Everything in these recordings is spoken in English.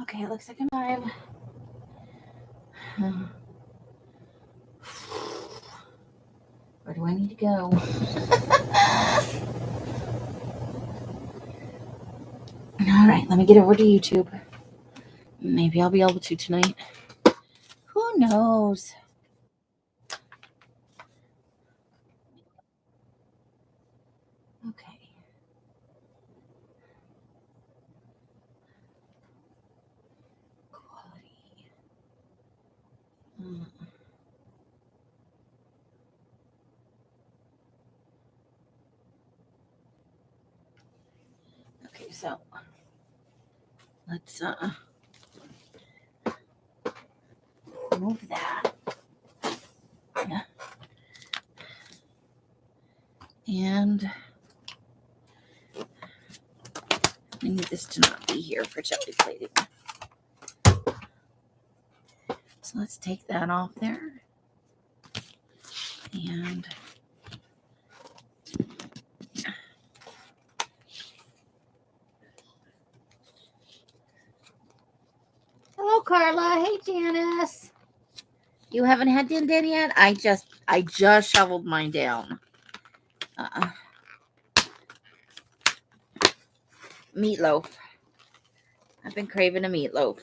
Okay, it looks like I'm live. Where do I need to go? All right, let me get over to YouTube. Maybe I'll be able to tonight. Who knows? Okay. Quality. Okay, so let's move that. And I need this to not be here for Gelli Plating. So let's take that off there. And hello, Carla. Hey, Janice. You haven't had din din yet? I just shoveled mine down. Meatloaf. I've been craving a meatloaf.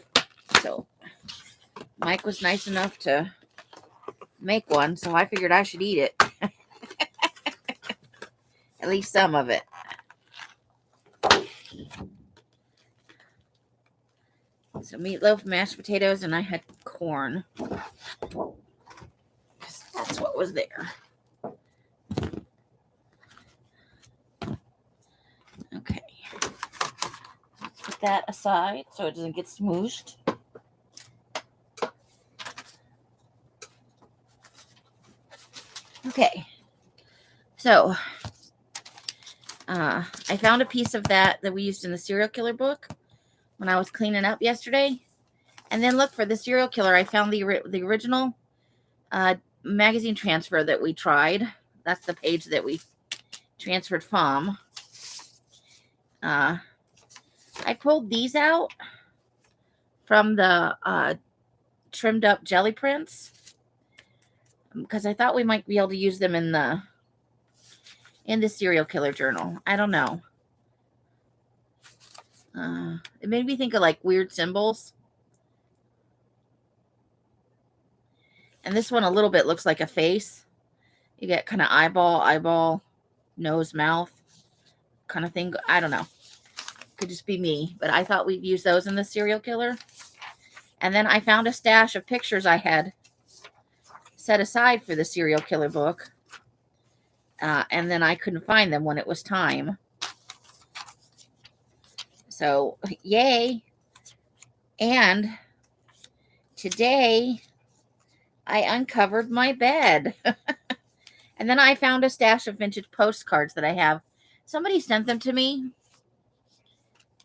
So Mike was nice enough to make one, so I figured I should eat it. At least some of it. So meatloaf, mashed potatoes, and I had corn. That's what was there. Okay. Let's put that aside so it doesn't get smooshed. Okay. So, I found a piece of that we used in the serial killer book when I was cleaning up yesterday. And then look, for the serial killer, I found the original magazine transfer that we tried. That's the page that we transferred from. I pulled these out from the trimmed up jelly prints because I thought we might be able to use them in the serial killer journal. I don't know. It made me think of like weird symbols. And this one a little bit looks like a face. You get kind of eyeball, nose, mouth kind of thing. I don't know. Could just be me, but I thought we'd use those in the serial killer. And then I found a stash of pictures I had set aside for the serial killer book. And then I couldn't find them when it was time. So, yay. And today I uncovered my bed. And then I found a stash of vintage postcards that I have. Somebody sent them to me.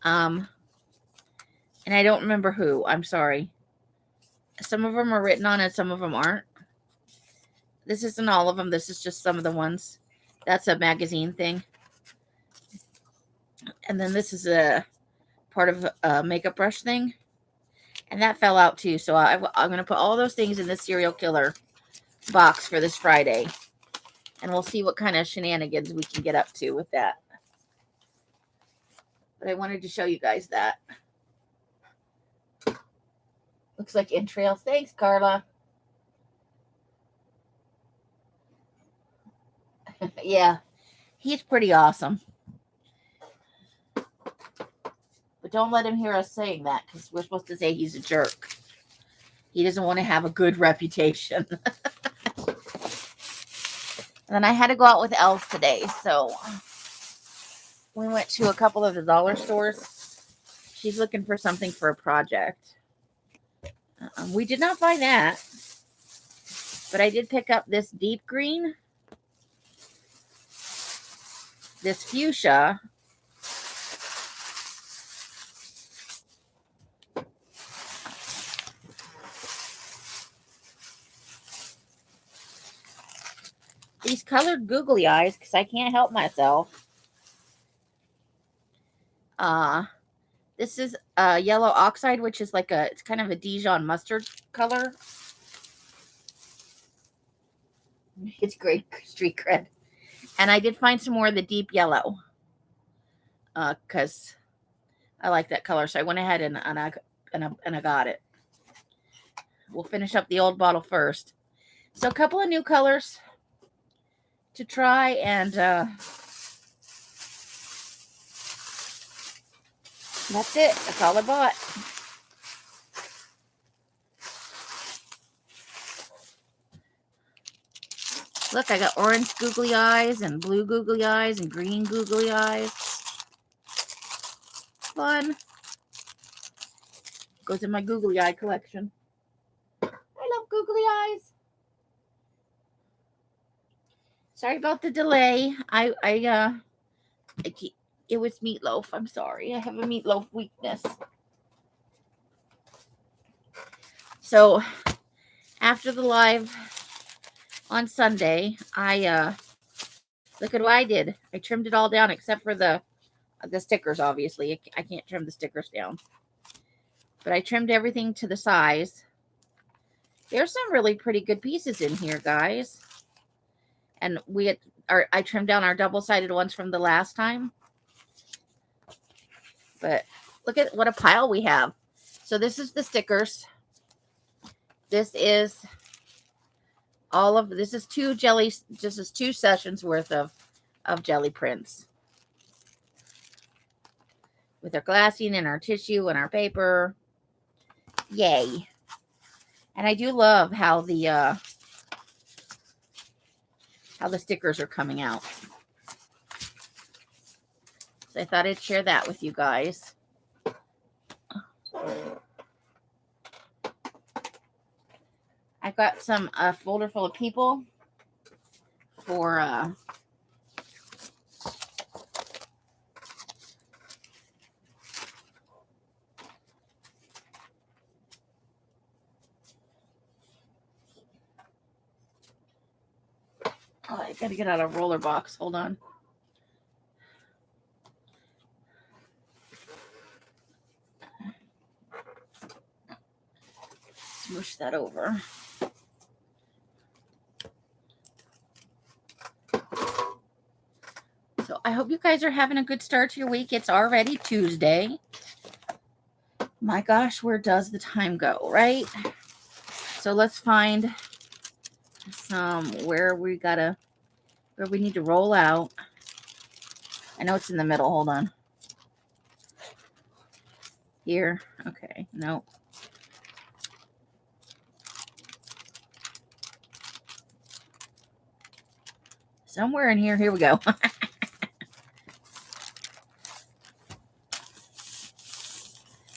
And I don't remember who. I'm sorry. Some of them are written on and some of them aren't. This isn't all of them. This is just some of the ones. That's a magazine thing. And then this is a part of a makeup brush thing. And that fell out too. So I'm going to put all those things in this serial killer box for this Friday. And we'll see what kind of shenanigans we can get up to with that. But I wanted to show you guys that. Looks like entrails. Thanks, Carla. Yeah, he's pretty awesome. But don't let him hear us saying that, because we're supposed to say he's a jerk. He doesn't want to have a good reputation. And then I had to go out with Els today, so we went to a couple of the dollar stores. She's looking for something for a project. We did not find that, but I did pick up this deep green, this fuchsia, these colored googly eyes, because I can't help myself. This is yellow oxide, which is like it's kind of a Dijon mustard color. It's great street cred. And I did find some more of the deep yellow because I like that color. So I went ahead and I got it. We'll finish up the old bottle first. So a couple of new colors to try, and that's it. That's all I bought. Look, I got orange googly eyes and blue googly eyes and green googly eyes. Fun. Goes in my googly eye collection. I love googly eyes. Sorry about the delay. It was meatloaf. I'm sorry. I have a meatloaf weakness. So after the live on Sunday, look at what I did. I trimmed it all down except for the stickers, obviously. I can't trim the stickers down. But I trimmed everything to the size. There's some really pretty good pieces in here, guys. And I trimmed down our double-sided ones from the last time. But look at what a pile we have. So this is the stickers. This is this is two sessions worth of jelly prints. With our glassine and our tissue and our paper. Yay. And I do love how the stickers are coming out. So I thought I'd share that with you guys. I've got some folder full of people for I gotta get out a roller box. Hold on. Smoosh that over. So I hope you guys are having a good start to your week. It's already Tuesday. My gosh, where does the time go, right? So let's find where we need to roll out. I know it's in the middle. Hold on. Here. Okay. Nope. Somewhere in here. Here we go.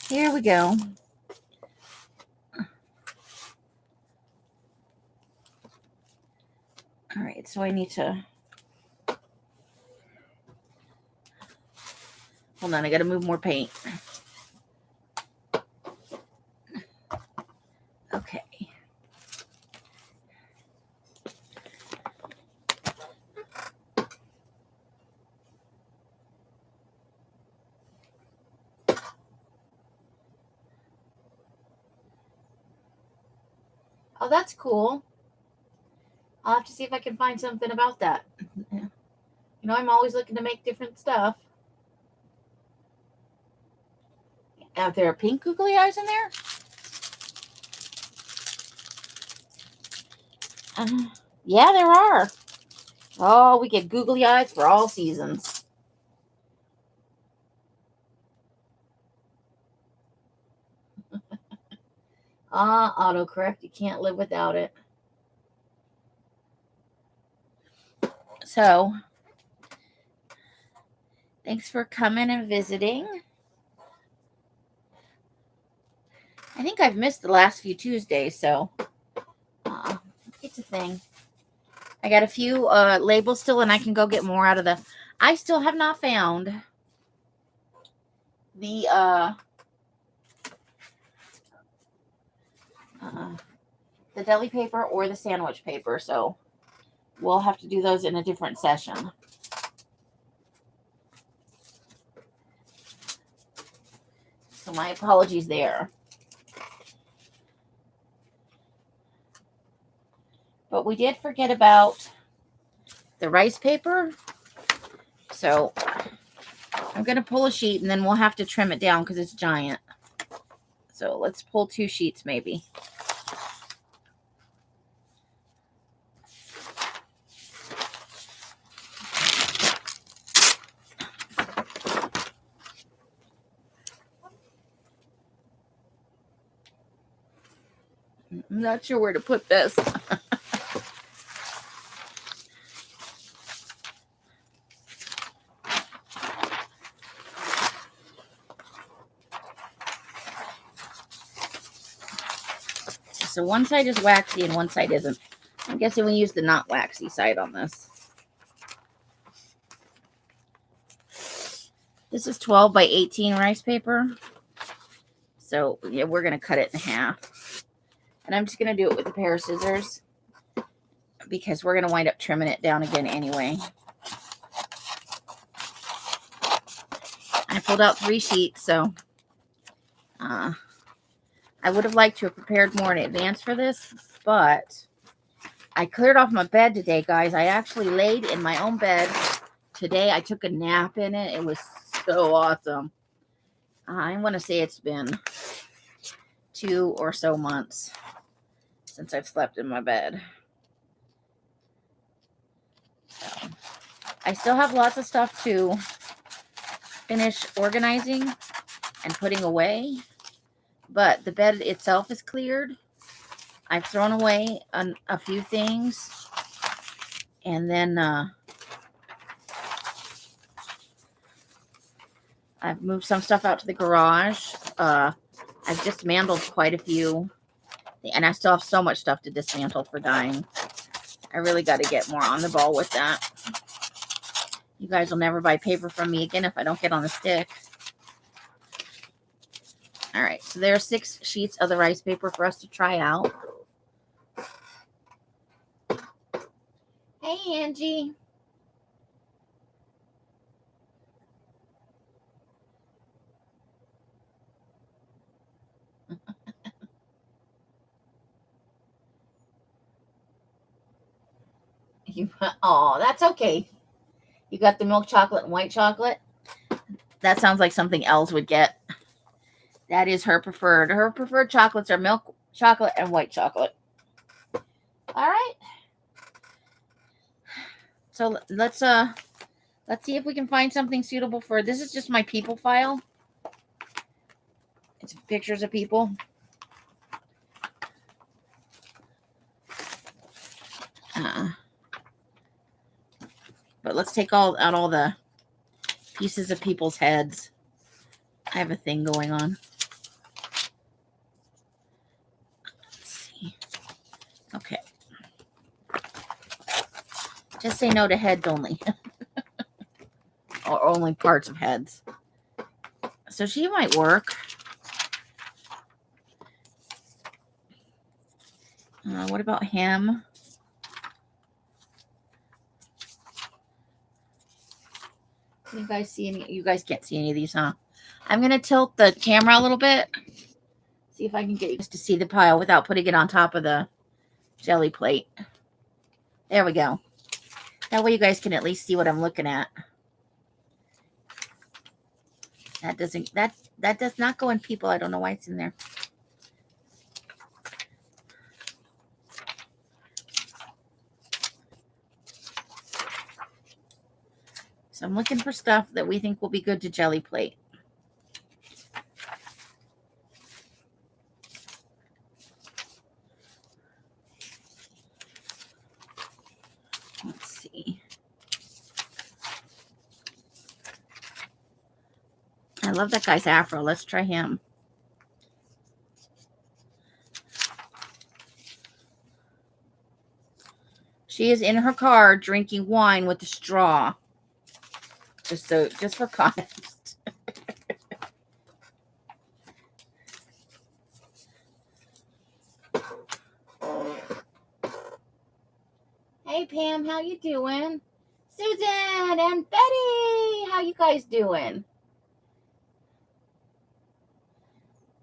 Here we go. All right. So I need to... Hold on. I got to move more paint. Okay. Oh, that's cool. I'll have to see if I can find something about that. You know, I'm always looking to make different stuff. Are there pink googly eyes in there? Yeah, there are. Oh, we get googly eyes for all seasons. Autocorrect. You can't live without it. So, thanks for coming and visiting. I think I've missed the last few Tuesdays, so it's a thing. I got a few labels still, and I can go get more out of the... I still have not found the deli paper or the sandwich paper, so we'll have to do those in a different session. So my apologies there. But we did forget about the rice paper. So I'm going to pull a sheet and then we'll have to trim it down because it's giant. So let's pull 2 sheets maybe. I'm not sure where to put this. So one side is waxy and one side isn't. I'm guessing we use the not waxy side on this. This is 12 by 18 rice paper. So yeah, we're going to cut it in half. And I'm just going to do it with a pair of scissors because we're going to wind up trimming it down again anyway. I pulled out 3 sheets, so I would have liked to have prepared more in advance for this, but I cleared off my bed today, guys. I actually laid in my own bed today. I took a nap in it. It was so awesome. I want to say it's been 2 or so months since I've slept in my bed. So, I still have lots of stuff to finish organizing and putting away, but the bed itself is cleared. I've thrown away a few things, and then I've moved some stuff out to the garage. I've dismantled quite a few, and I still have so much stuff to dismantle for dyeing. I really got to get more on the ball with that. You guys will never buy paper from me again if I don't get on the stick. All right, so there are 6 sheets of the rice paper for us to try out. Hey, Angie. Oh, that's okay. You got the milk chocolate and white chocolate? That sounds like something Els would get. That is her preferred. Her preferred chocolates are milk chocolate and white chocolate. All right. So let's see if we can find something suitable for. This is just my people file. It's pictures of people. But let's take out all the pieces of people's heads. I have a thing going on. Let's see. Okay. Just say no to heads only. Or only parts of heads. So she might work. What about him? You guys see any? You guys can't see any of these, huh? I'm going to tilt the camera a little bit. See if I can get you to see the pile without putting it on top of the jelly plate. There we go. That way you guys can at least see what I'm looking at. That does not go in people. I don't know why it's in there. So I'm looking for stuff that we think will be good to jelly plate. Let's see. I love that guy's afro. Let's try him. She is in her car drinking wine with a straw. Just for context. Hey Pam, how you doing? Susan and Betty, how you guys doing?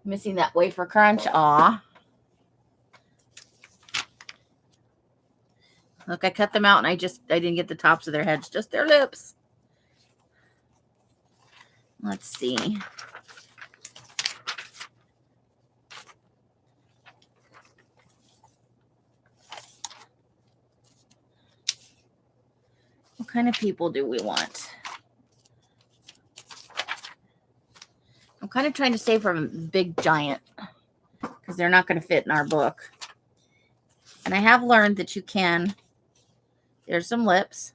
Missing that wafer crunch. Aw. Look, I cut them out and I didn't get the tops of their heads, just their lips. Let's see. What kind of people do we want? I'm kind of trying to stay from big giant because they're not going to fit in our book. And I have learned that you can. There's some lips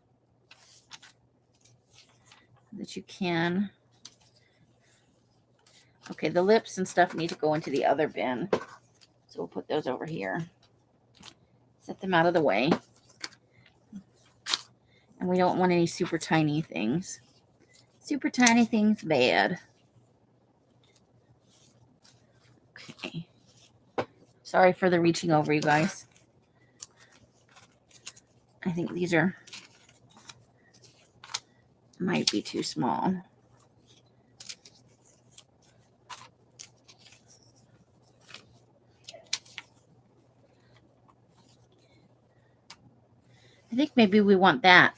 that you can. Okay, the lips and stuff need to go into the other bin. So we'll put those over here. Set them out of the way. And we don't want any super tiny things. Super tiny things, bad. Okay. Sorry for the reaching over, you guys. I think these might be too small. I think maybe we want that.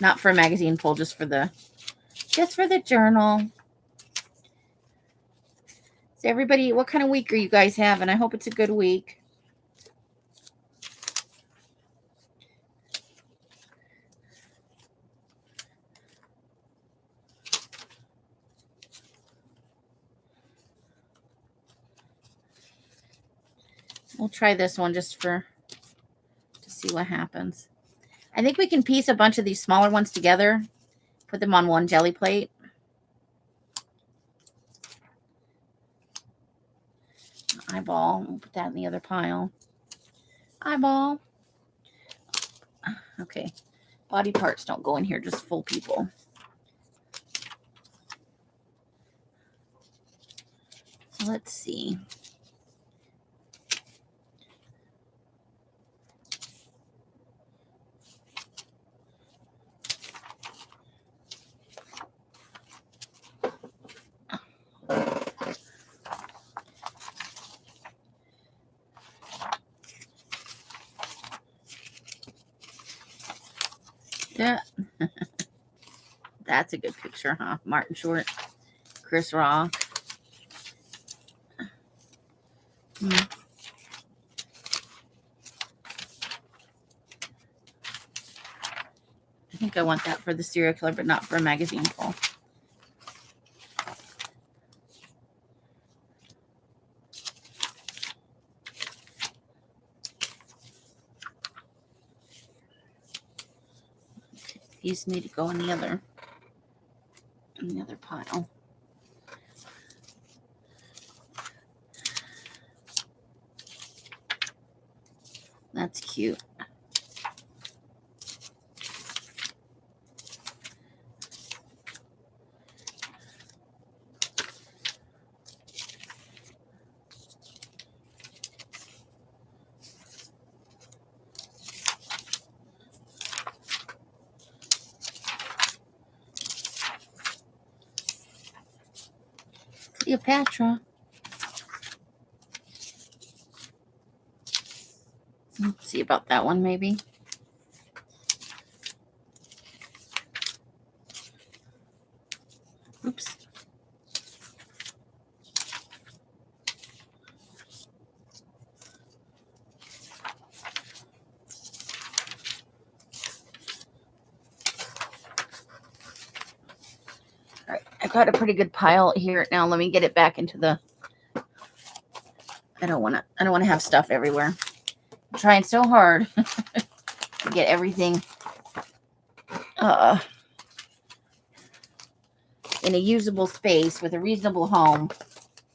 Not for a magazine pull, just for the journal. So everybody, what kind of week are you guys having? I hope it's a good week. We'll try this one just to see what happens. I think we can piece a bunch of these smaller ones together, put them on one jelly plate. Eyeball. We'll put that in the other pile. Eyeball. Okay. Body parts don't go in here, just full people. So let's see. Yeah. That's a good picture, huh? Martin Short, Chris Rock. I think I want that for the serial killer, but not for a magazine pull. Okay, these need to go in the other pile. That's cute. Cleopatra. Let's see about that one, maybe. Oops. All right, I've got a pretty good pile here. Now let me get it back into the. I don't want to have stuff everywhere. I'm trying so hard to get everything in a usable space with a reasonable home,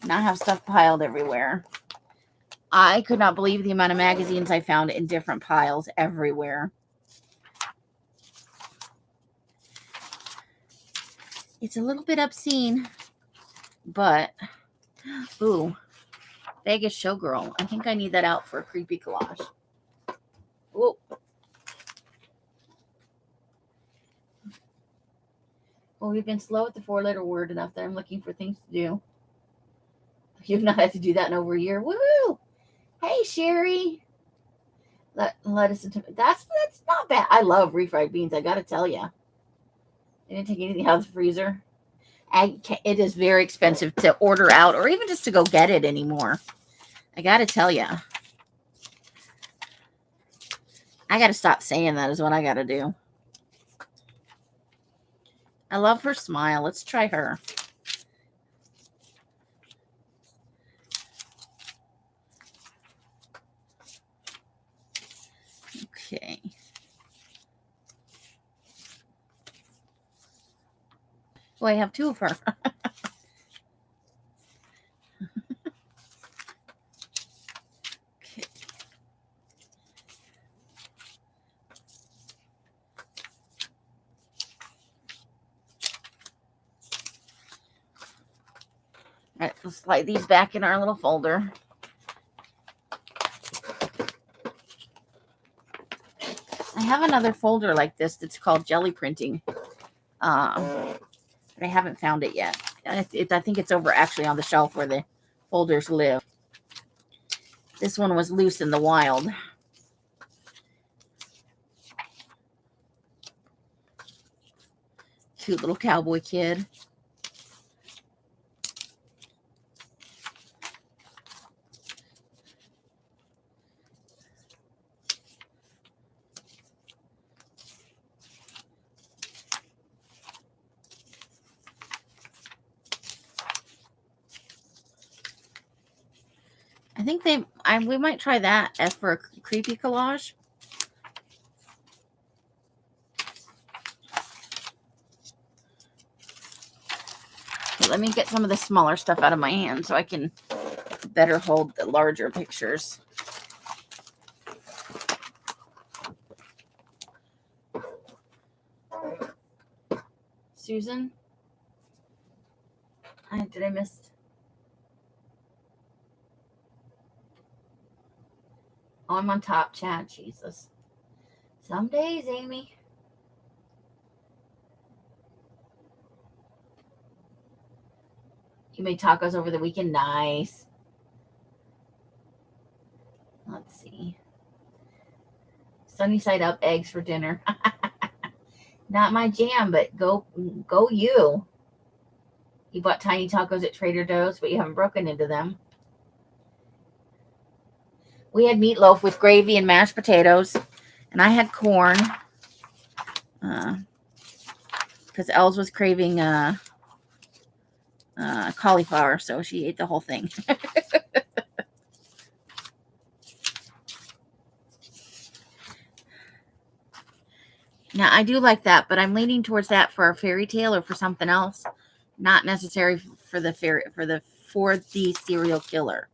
not have stuff piled everywhere. I could not believe the amount of magazines I found in different piles everywhere. It's a little bit obscene, but ooh, Vegas Showgirl. I think I need that out for a creepy collage. Whoa. Well, we've been slow at the 4-letter word enough that I'm looking for things to do. You've not had to do that in over a year. Woo! Hey, Sherry. Lettuce and tomato. That's not bad. I love refried beans. I gotta tell you. I didn't take anything out of the freezer. It is very expensive to order out or even just to go get it anymore. I gotta tell you. I gotta stop saying that is what I gotta do. I love her smile. Let's try her. Okay. Oh, I have two of her. Okay. All right, let's slide these back in our little folder. I have another folder like this that's called Gelli Printing. But I haven't found it yet. I think it's over actually on the shelf where the folders live. This one was loose in the wild. Cute little cowboy kid. I think we might try that as for a creepy collage. Okay, let me get some of the smaller stuff out of my hand so I can better hold the larger pictures. Susan? Did I miss? Oh, I'm on top chat. Jesus. Some days, Amy. You made tacos over the weekend. Nice. Let's see. Sunny side up, eggs for dinner. Not my jam, but go you. You bought tiny tacos at Trader Joe's, but you haven't broken into them. We had meatloaf with gravy and mashed potatoes, and I had corn because Els was craving cauliflower, so she ate the whole thing. Now, I do like that, but I'm leaning towards that for a fairy tale or for something else, not necessary for the serial killer.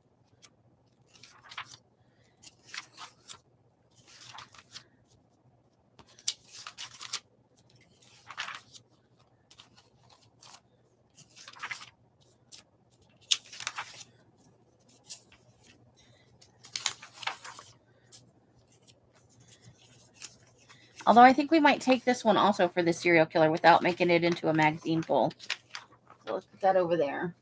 Although I think we might take this one also for the serial killer without making it into a magazine pull. So let's put that over there.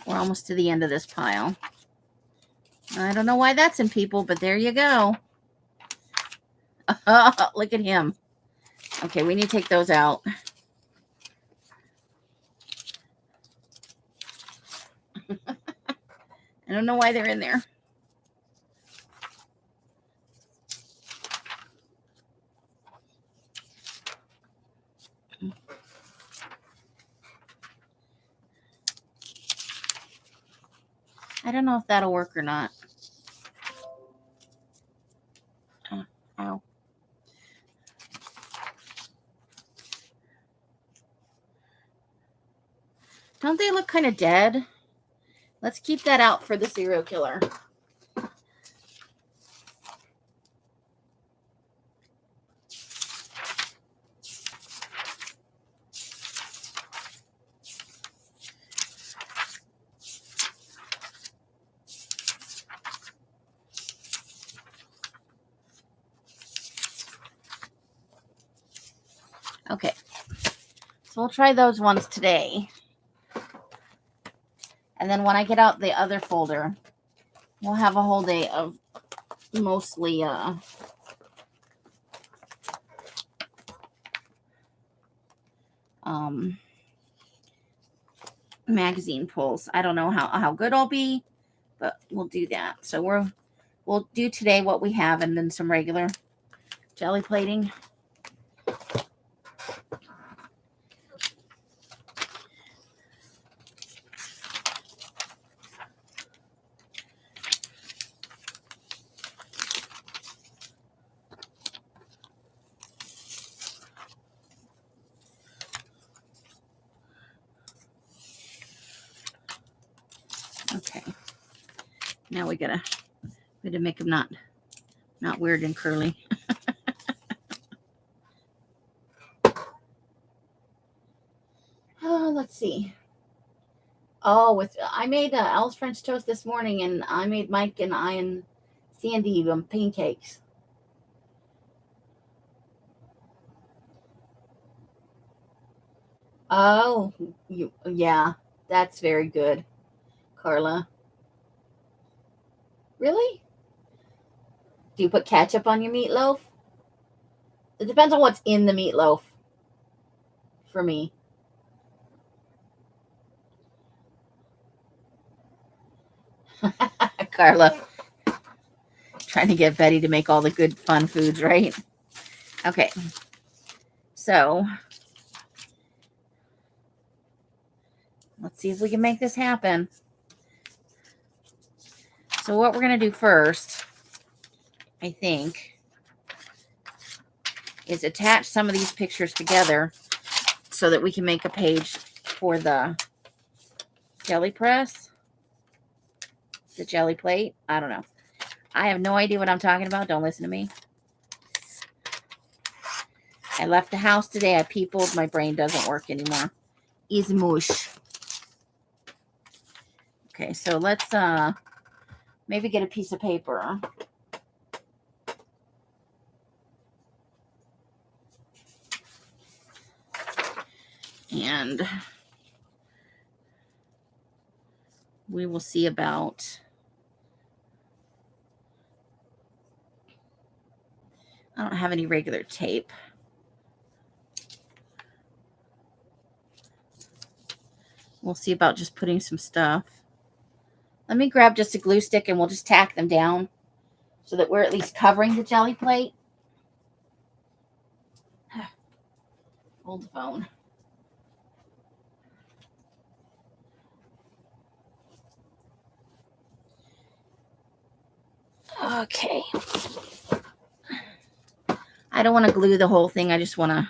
We're almost to the end of this pile. I don't know why that's in people, but there you go. Look at him. Okay, we need to take those out. I don't know why they're in there. I don't know if that'll work or not. Ow. Don't they look kind of dead? Let's keep that out for the serial killer. Okay, so we'll try those ones today. And then when I get out the other folder, we'll have a whole day of mostly magazine pulls. I don't know how good I'll be, but we'll do that. So we'll do today what we have and then some regular jelly plating. Okay. Now we gotta make them not weird and curly. Oh, let's see. Oh, I made Al's French toast this morning, and I made Mike and I and Sandy pancakes. Oh, yeah, that's very good, Carla. Really? Do you put ketchup on your meatloaf? It depends on what's in the meatloaf. For me. Carla. Trying to get Betty to make all the good fun foods, right? Okay. So, let's see if we can make this happen. So what we're going to do first, I think, is attach some of these pictures together so that we can make a page for the jelly press, the jelly plate. I don't know. I have no idea what I'm talking about. Don't listen to me. I left the house today. I peopled. My brain doesn't work anymore. Easy mush. Okay, so let's maybe get a piece of paper. And we will see about, I don't have any regular tape. We'll see about just putting some stuff. Let me grab just a glue stick and we'll just tack them down so that we're at least covering the jelly plate. Hold the phone. Okay. I don't want to glue the whole thing. I just want to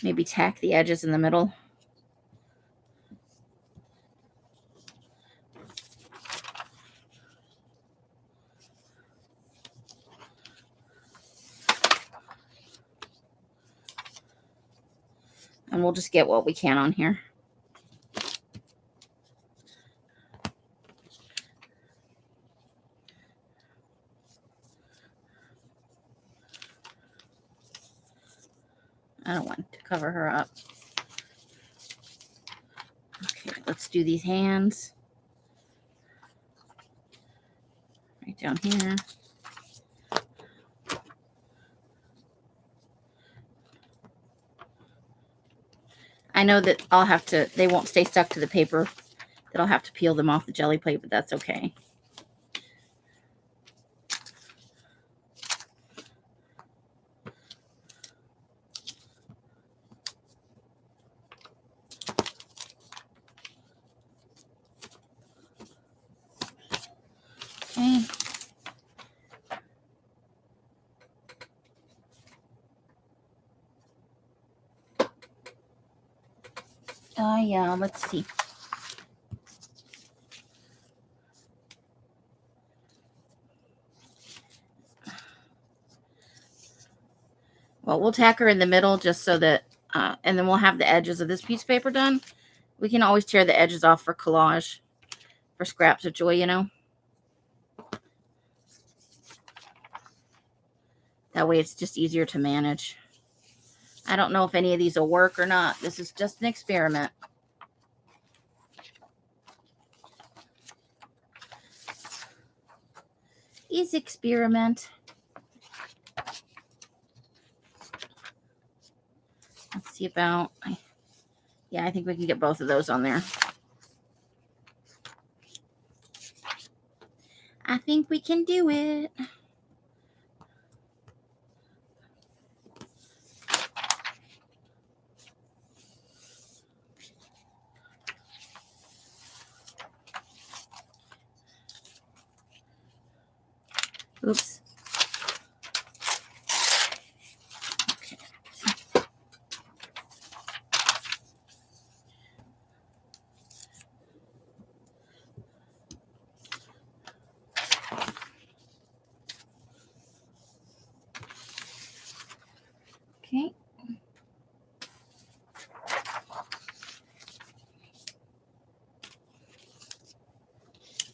maybe tack the edges in the middle. And we'll just get what we can on here. I don't want to cover her up. Okay, let's do these hands. Right down here. I know that I'll have to, they won't stay stuck to the paper. That I'll have to peel them off the jelly plate, but that's okay. Okay. Yeah, let's see. Well, we'll tack her in the middle just so that, and then we'll have the edges of this piece of paper done. We can always tear the edges off for collage, for scraps of joy, you know. That way it's just easier to manage. I don't know if any of these will work or not. This is just an experiment. Easy experiment. Let's see about, yeah, I think we can get both of those on there. I think we can do it. Oops. Okay.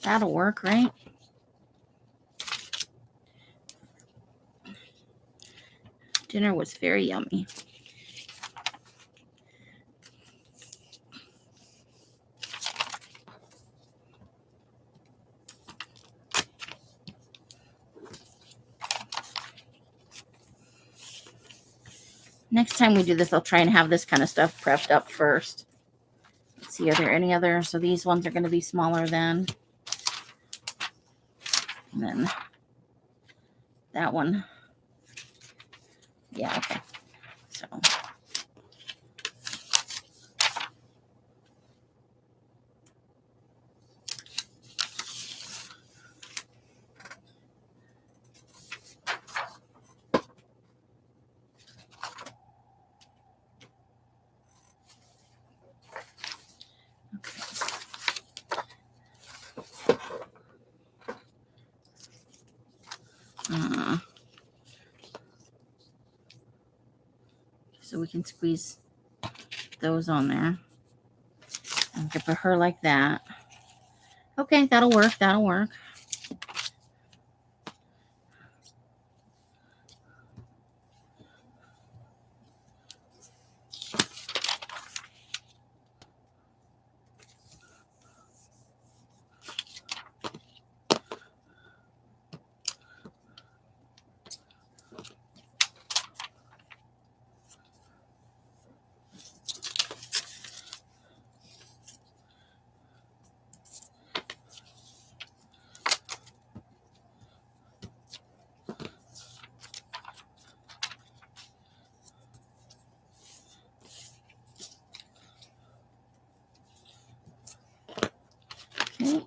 That'll work, right? Dinner was very yummy. Next time we do this, I'll try and have this kind of stuff prepped up first. Let's see, are there any other? So these ones are going to be smaller then. And then that one. Yeah, okay. So. So we can squeeze those on there. And get for her like that. Okay, that'll work. That'll work. Okay.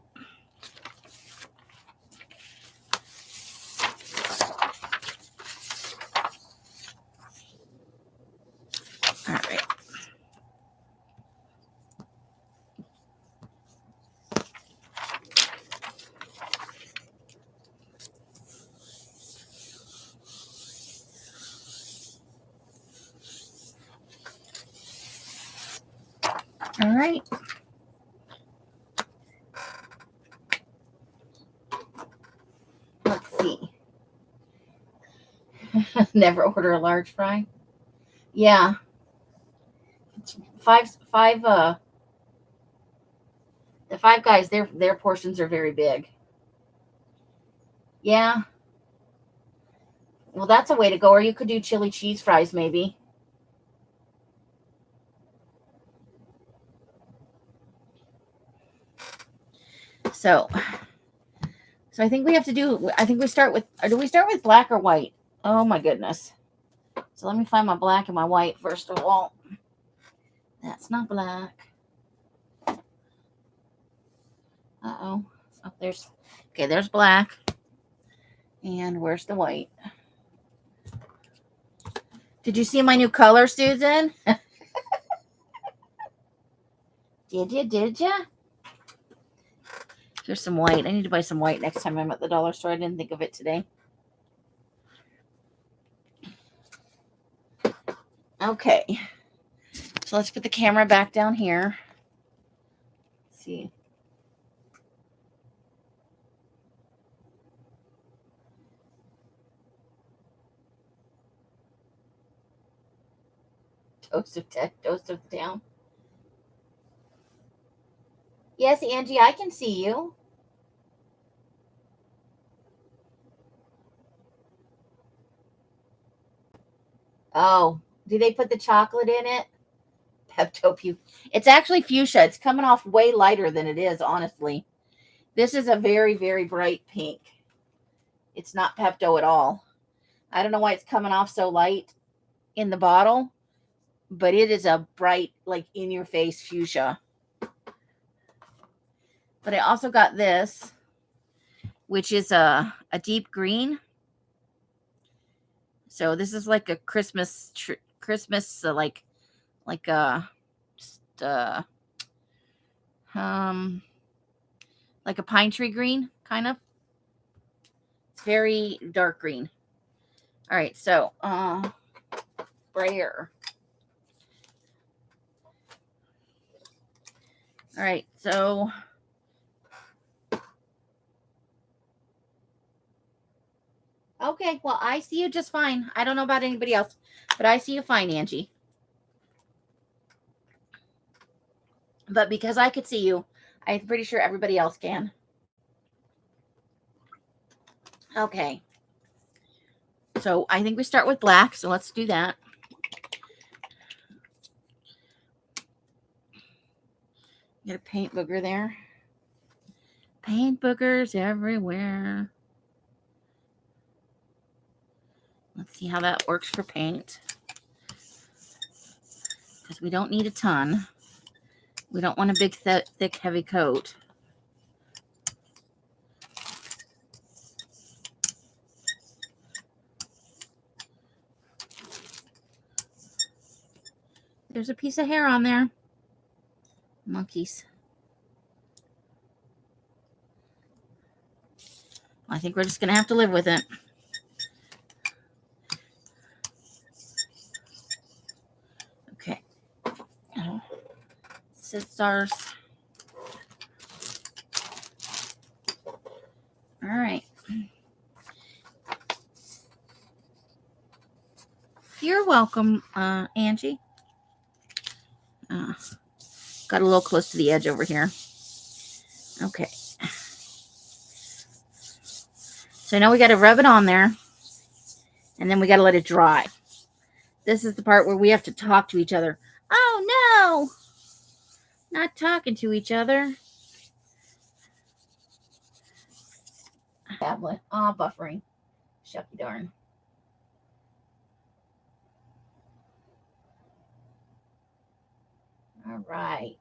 All right. All right. Let's see. Never order a large fry. Yeah. The Five Guys, their portions are very big. Yeah. Well, that's a way to go. Or you could do chili cheese fries, maybe. So I think we have to do, I think we start with, or do we start with black or white? Oh my goodness. So let me find my black and my white first of all. That's not black. Uh-oh. Oh, there's black. And where's the white? Did you see my new color, Susan? Did ya? Here's some white. I need to buy some white next time I'm at the dollar store. I didn't think of it today. Okay. So let's put the camera back down here. Let's see. Toast of the town. Yes, Angie, I can see you. Oh, do they put the chocolate in it? Pepto Pu. It's actually fuchsia. It's coming off way lighter than it is, honestly. This is a very, very bright pink. It's not Pepto at all. I don't know why it's coming off so light in the bottle, but it is a bright, like in your face fuchsia. But I also got this, which is a deep green. So this is like a Christmas like uh, um like a pine tree green kind of. It's very dark green. All right, so sprayer. All right, so okay, well, I see you just fine. I don't know about anybody else, but I see you fine, Angie. But because I could see you, I'm pretty sure everybody else can. Okay. So I think we start with black, so let's do that. Get a paint booger there. Paint boogers everywhere. Let's see how that works for paint. Because we don't need a ton. We don't want a big, thick, heavy coat. There's a piece of hair on there. Monkeys. I think we're just going to have to live with it. Okay. Scissors. All right. You're welcome, Angie. Got a little close to the edge over here. Okay. So now we got to rub it on there. And then we got to let it dry. This is the part where we have to talk to each other. Oh, no. Not talking to each other. Tablet. Oh, buffering. Shucky darn. All right.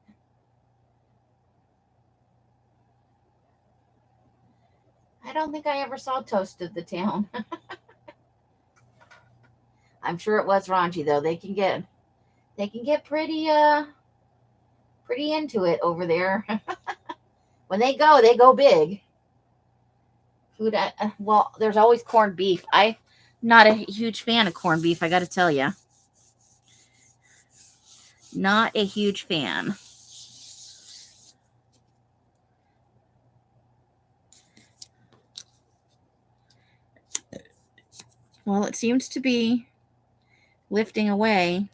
I don't think I ever saw Toast of the Town. I'm sure it was raunchy though. They can get pretty into it over there. When they go big. Food. Well, there's always corned beef. I'm not a huge fan of corned beef. I got to tell you, not a huge fan. Well, it seems to be lifting away.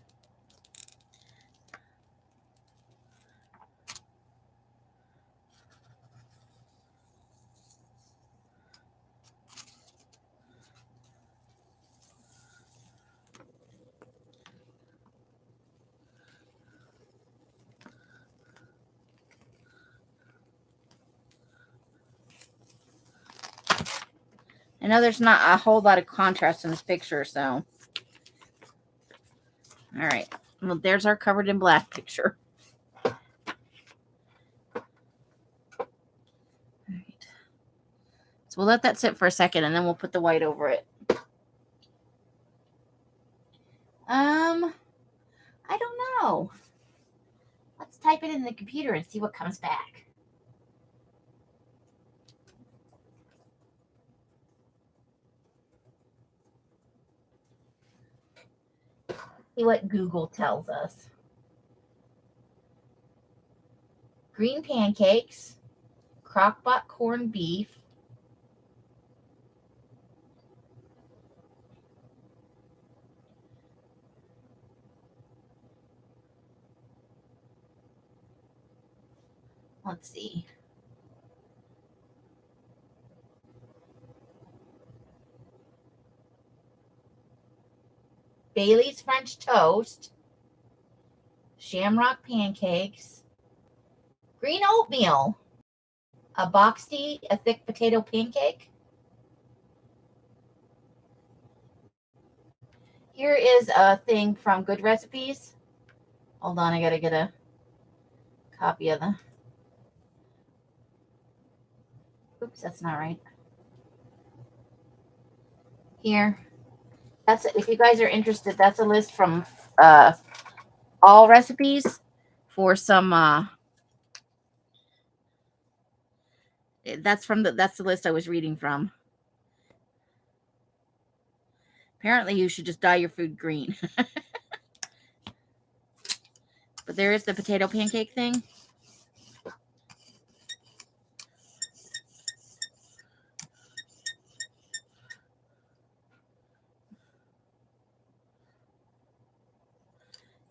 I know there's not a whole lot of contrast in this picture, so. All right. Well, there's our covered in black picture. All right. So we'll let that sit for a second, and then we'll put the white over it. I don't know. Let's type it in the computer and see what comes back. See what Google tells us. Green pancakes, crock-pot corned beef, Let's see. Bailey's French toast, shamrock pancakes, green oatmeal, a box tea, a thick potato pancake. Here is a thing from Good Recipes. Hold on, I gotta get a copy of the. Oops, that's not right. Here. That's if you guys are interested, that's a list from all recipes for some that's the list I was reading from. Apparently you should just dye your food green. But there is the potato pancake thing.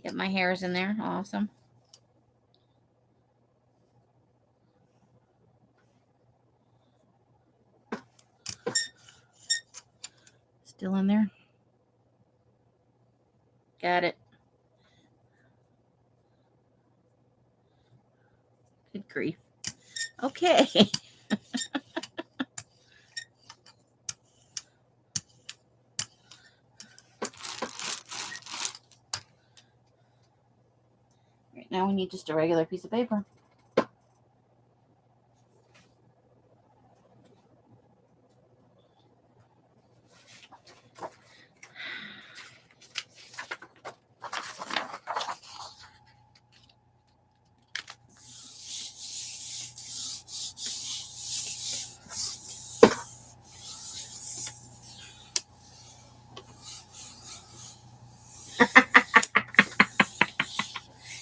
Yep, my hair is in there. Awesome. Still in there. Got it. Good grief. Okay. Right now we need just a regular piece of paper.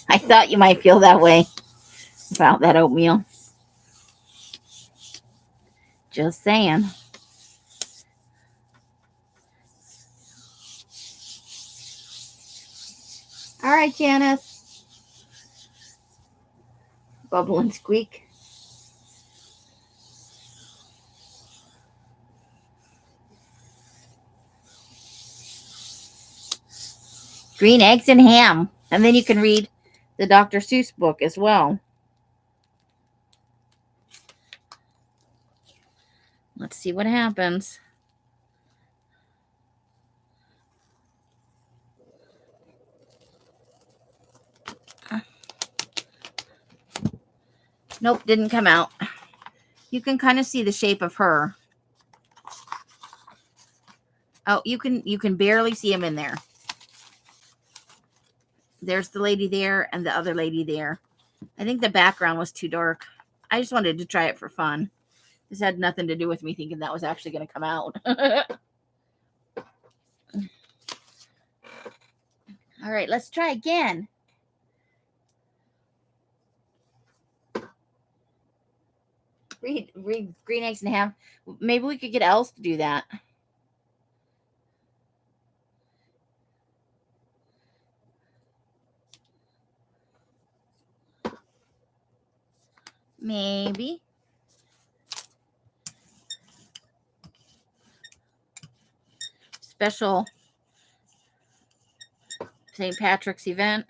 I thought you might feel that way about that oatmeal. Just saying. All right, Janice. Bubble and squeak. Green eggs and ham. And then you can read the Dr. Seuss book as well. Let's see what happens. Nope, didn't come out. You can kind of see the shape of her. Oh, you can barely see him in there. There's the lady there and the other lady there. I think the background was too dark. I just wanted to try it for fun. This had nothing to do with me thinking that was actually going to come out. All right, let's try again. Read green eggs and ham. Maybe we could get Els to do that. Maybe. Special St. Patrick's event.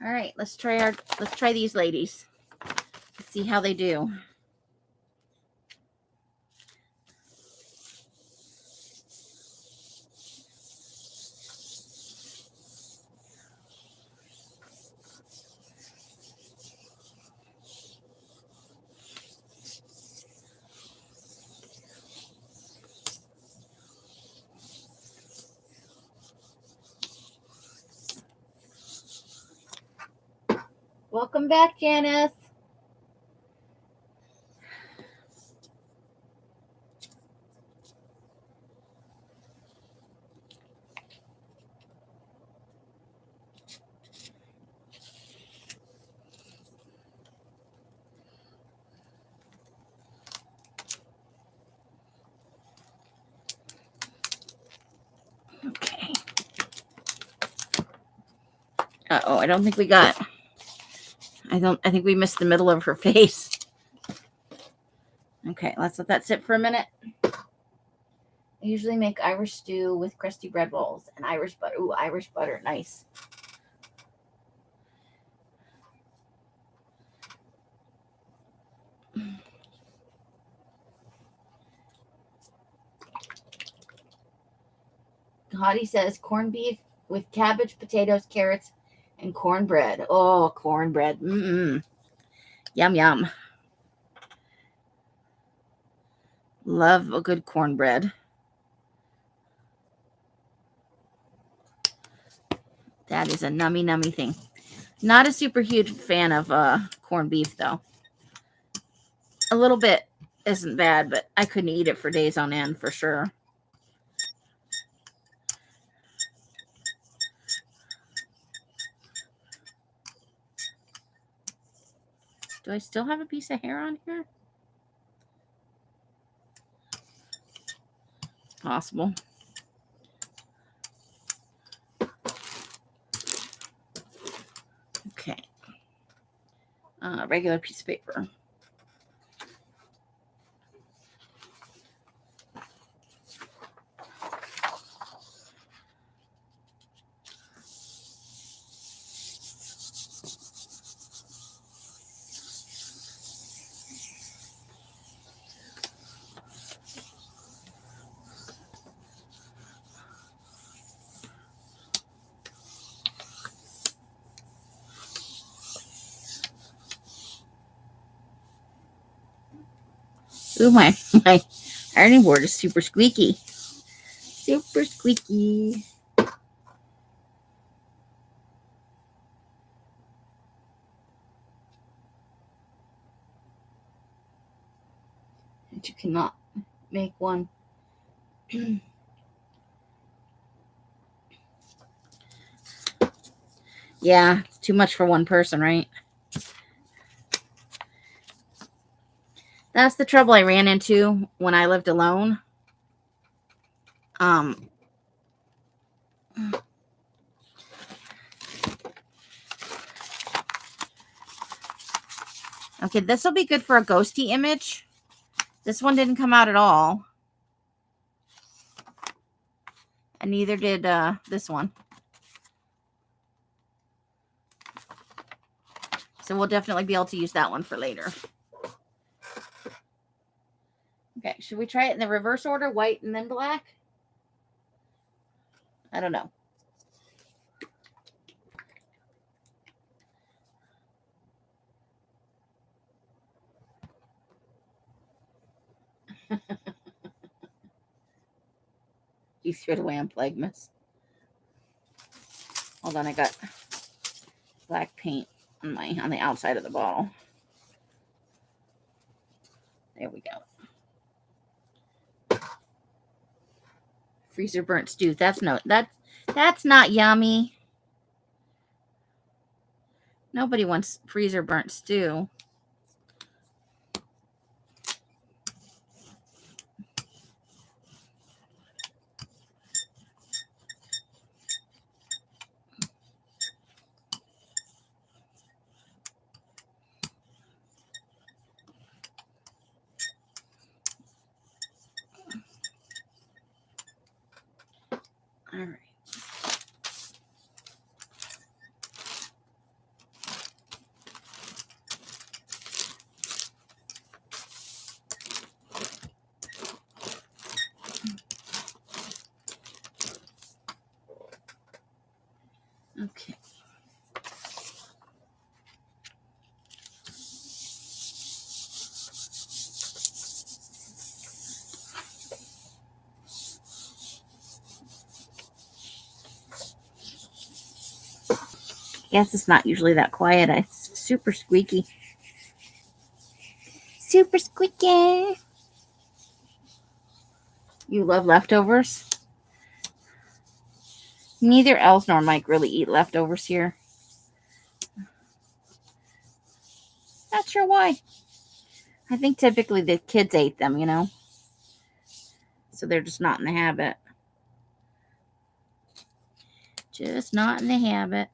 All right, let's try these ladies. Let's see how they do. Welcome back, Janice. Uh-oh, I don't think we got... I think we missed the middle of her face. Okay, let's let that sit for a minute. I usually make Irish stew with crusty bread rolls and Irish butter. Ooh, Irish butter, nice. Hottie says corned beef with cabbage, potatoes, carrots, and cornbread. Oh, cornbread. Mm-mm. Yum, yum. Love a good cornbread. That is a nummy, nummy thing. Not a super huge fan of corned beef, though. A little bit isn't bad, but I couldn't eat it for days on end for sure. Do I still have a piece of hair on here? Possible. Okay. Regular piece of paper. Ooh, my ironing board is super squeaky. Super squeaky. And you cannot make one. Yeah, it's too much for one person, right? That's the trouble I ran into when I lived alone. Okay, this will be good for a ghosty image. This one didn't come out at all. And neither did this one. So we'll definitely be able to use that one for later. Okay, should we try it in the reverse order? White and then black? I don't know. You threw it away on Plagmas. Hold on, I got black paint on the outside of the bottle. There we go. Freezer burnt stew. That's not yummy. Nobody wants freezer burnt stew. All right. Okay. Guess it's not usually that quiet. It's super squeaky. Super squeaky. You love leftovers? Neither Els nor Mike really eat leftovers here. Not sure why. I think typically the kids ate them, you know. So they're just not in the habit. Just not in the habit.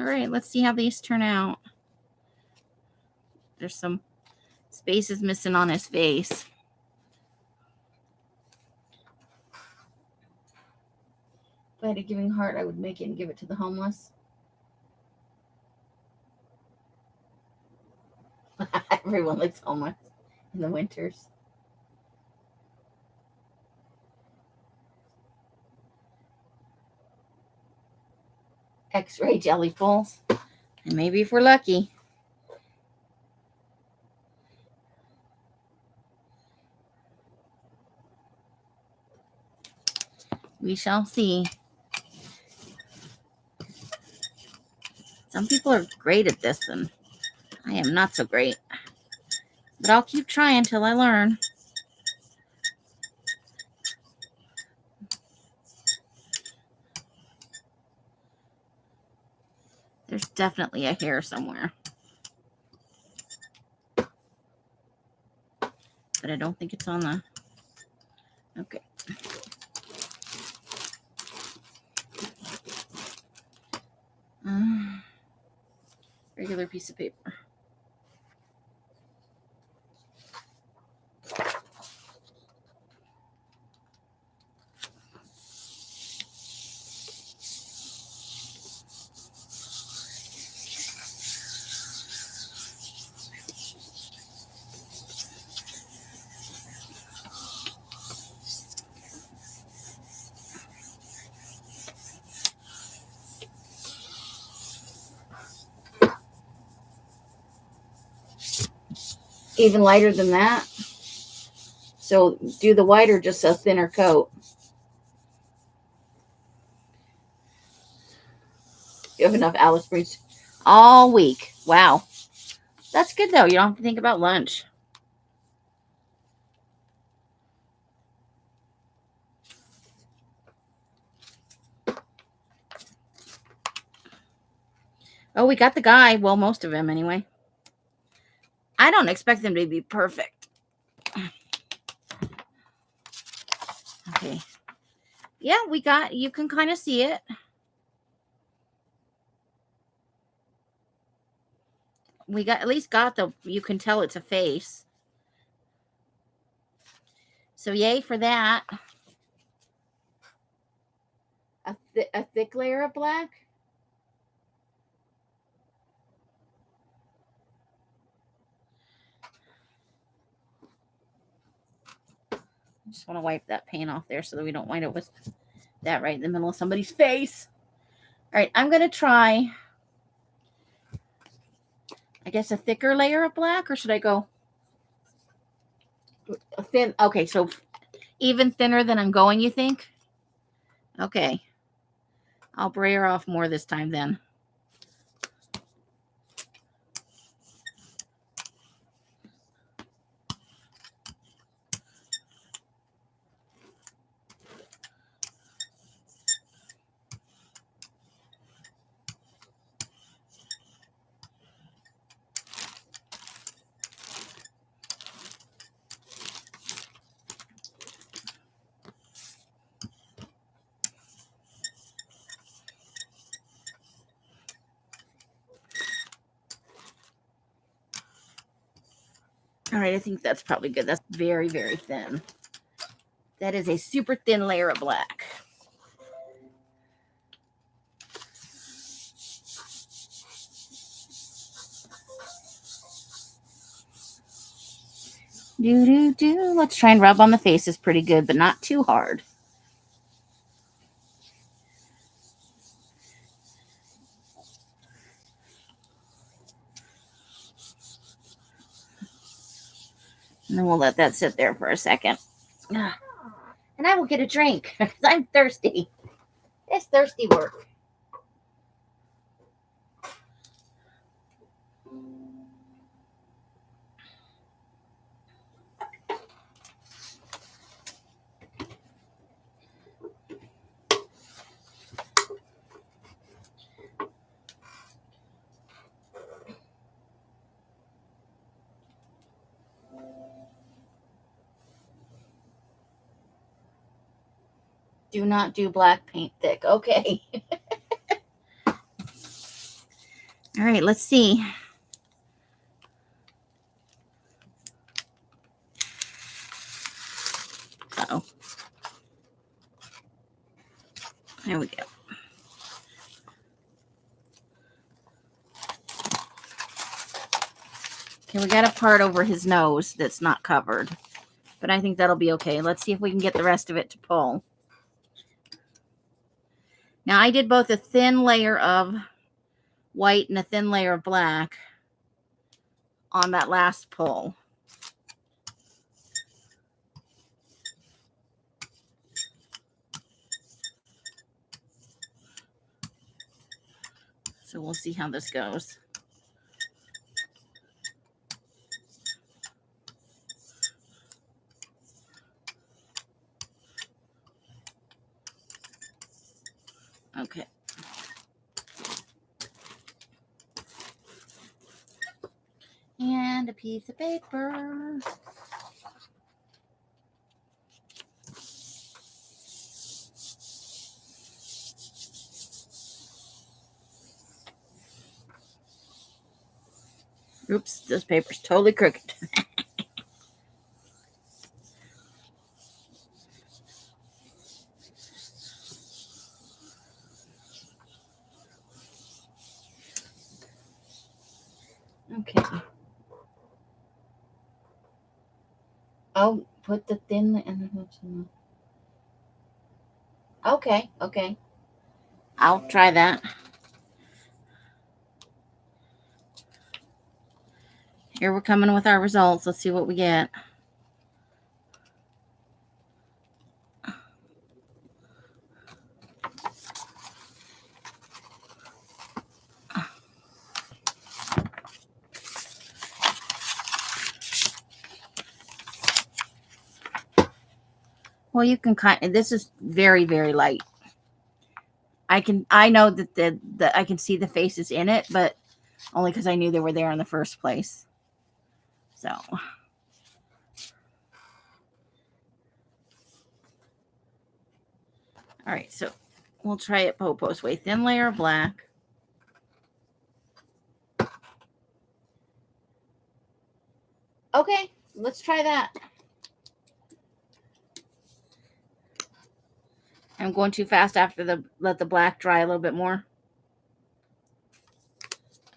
All right, let's see how these turn out. There's some spaces missing on his face. If I had a giving heart, I would make it and give it to the homeless. Everyone likes homeless in the winters. X-ray jellyfuls. And maybe if we're lucky. We shall see. Some people are great at this, and I am not so great. But I'll keep trying till I learn. There's definitely a hair somewhere. But I don't think it's on the... Okay. Regular piece of paper. Even lighter than that. So do the white or just a thinner coat? You have enough Alice Springs all week. Wow. That's good though. You don't have to think about lunch. Oh, we got the guy. Well, most of him anyway. I don't expect them to be perfect. Okay. Yeah, we got, you can kind of see it. We got, at least got the, you can tell it's a face. So yay for that. A thick layer of black. I just want to wipe that paint off there so that we don't wind up with that right in the middle of somebody's face. All right, I'm going to try, I guess, a thicker layer of black, or should I go a thin? Okay, so even thinner than I'm going, you think? Okay. I'll brayer off more this time then. All right, I think that's probably good. That's very, very thin. That is a super thin layer of black. Let's try and rub on the faces pretty good, but not too hard. And then we'll let that sit there for a second. And I will get a drink because I'm thirsty. It's thirsty work. Do not do black paint thick. Okay. All right, let's see. Uh-oh. There we go. Okay, we got a part over his nose that's not covered, but I think that'll be okay. Let's see if we can get the rest of it to pull. Now, I did both a thin layer of white and a thin layer of black on that last pull. So we'll see how this goes. Okay. And a piece of paper. Oops, this paper's totally crooked. Okay. Oh, put the thin and okay, okay. I'll try that. Here we're coming with our results. Let's see what we get. Well, you can this is very, very light. I know that I can see the faces in it, but only because I knew they were there in the first place. So. All right, so we'll try it Popo's way. Thin layer of black. Okay, let's try that. I'm going too fast after let the black dry a little bit more.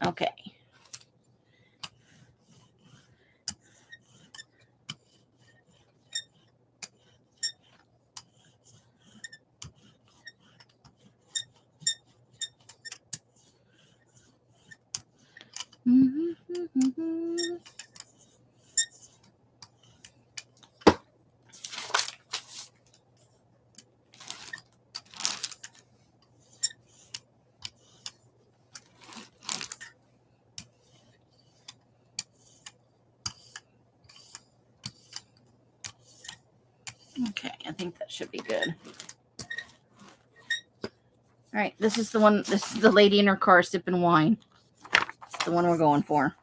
Okay. Okay, I think that should be good. All right, this is the one. This is the lady in her car sipping wine. It's the one we're going for.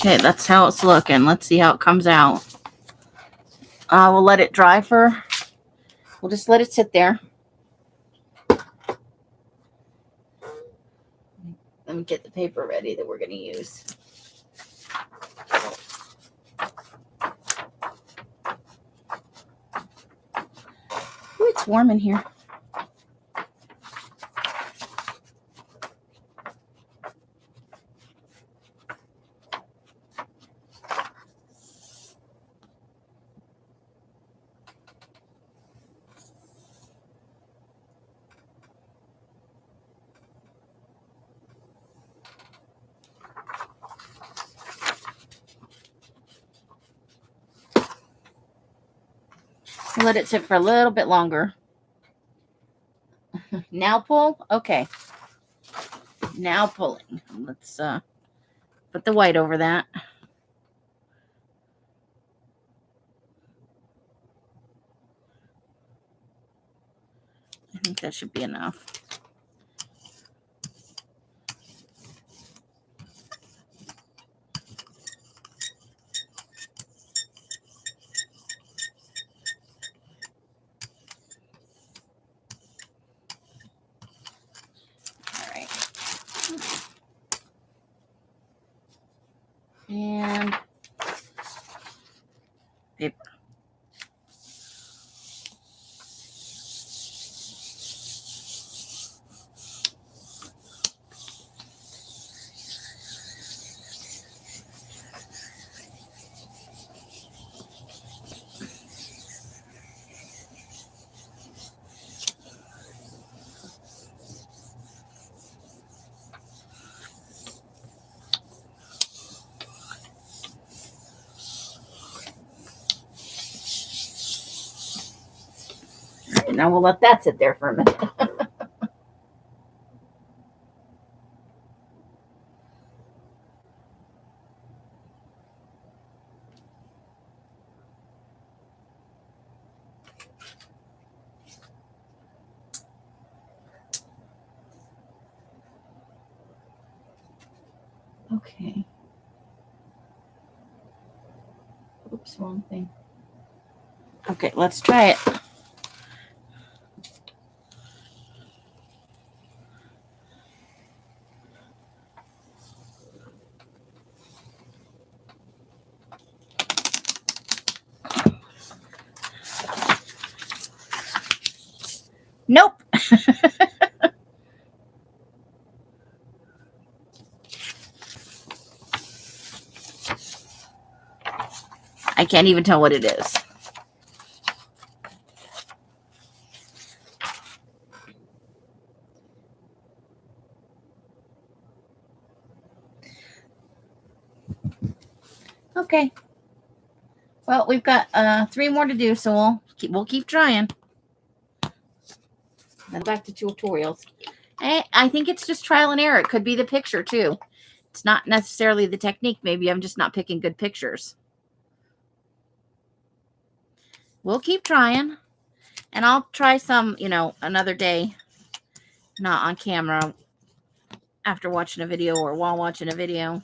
Okay, that's how it's looking. Let's see how it comes out. We'll let it dry for. We'll just let it sit there. Let me get the paper ready that we're going to use. Ooh, it's warm in here. Let it sit for a little bit longer. Now pull? Okay. Now pulling. Let's put the white over that. I think that should be enough. All right. And paper. Right, now we'll let that sit there for a minute. Okay. Oops, wrong thing. Okay, let's try it. Nope. I can't even tell what it is. Okay. Well, we've got 3 more to do, so we'll keep trying. Then back to tutorials. I think it's just trial and error. It could be the picture too. It's not necessarily the technique. Maybe I'm just not picking good pictures. We'll keep trying. And I'll try some, another day. Not on camera. After watching a video or while watching a video.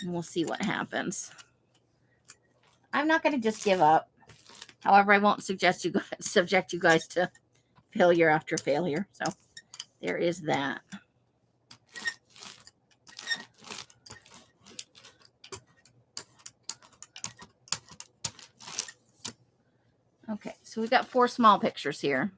And we'll see what happens. I'm not going to just give up. However, I won't subject you guys to failure after failure. So there is that. Okay, so we've got 4 small pictures here.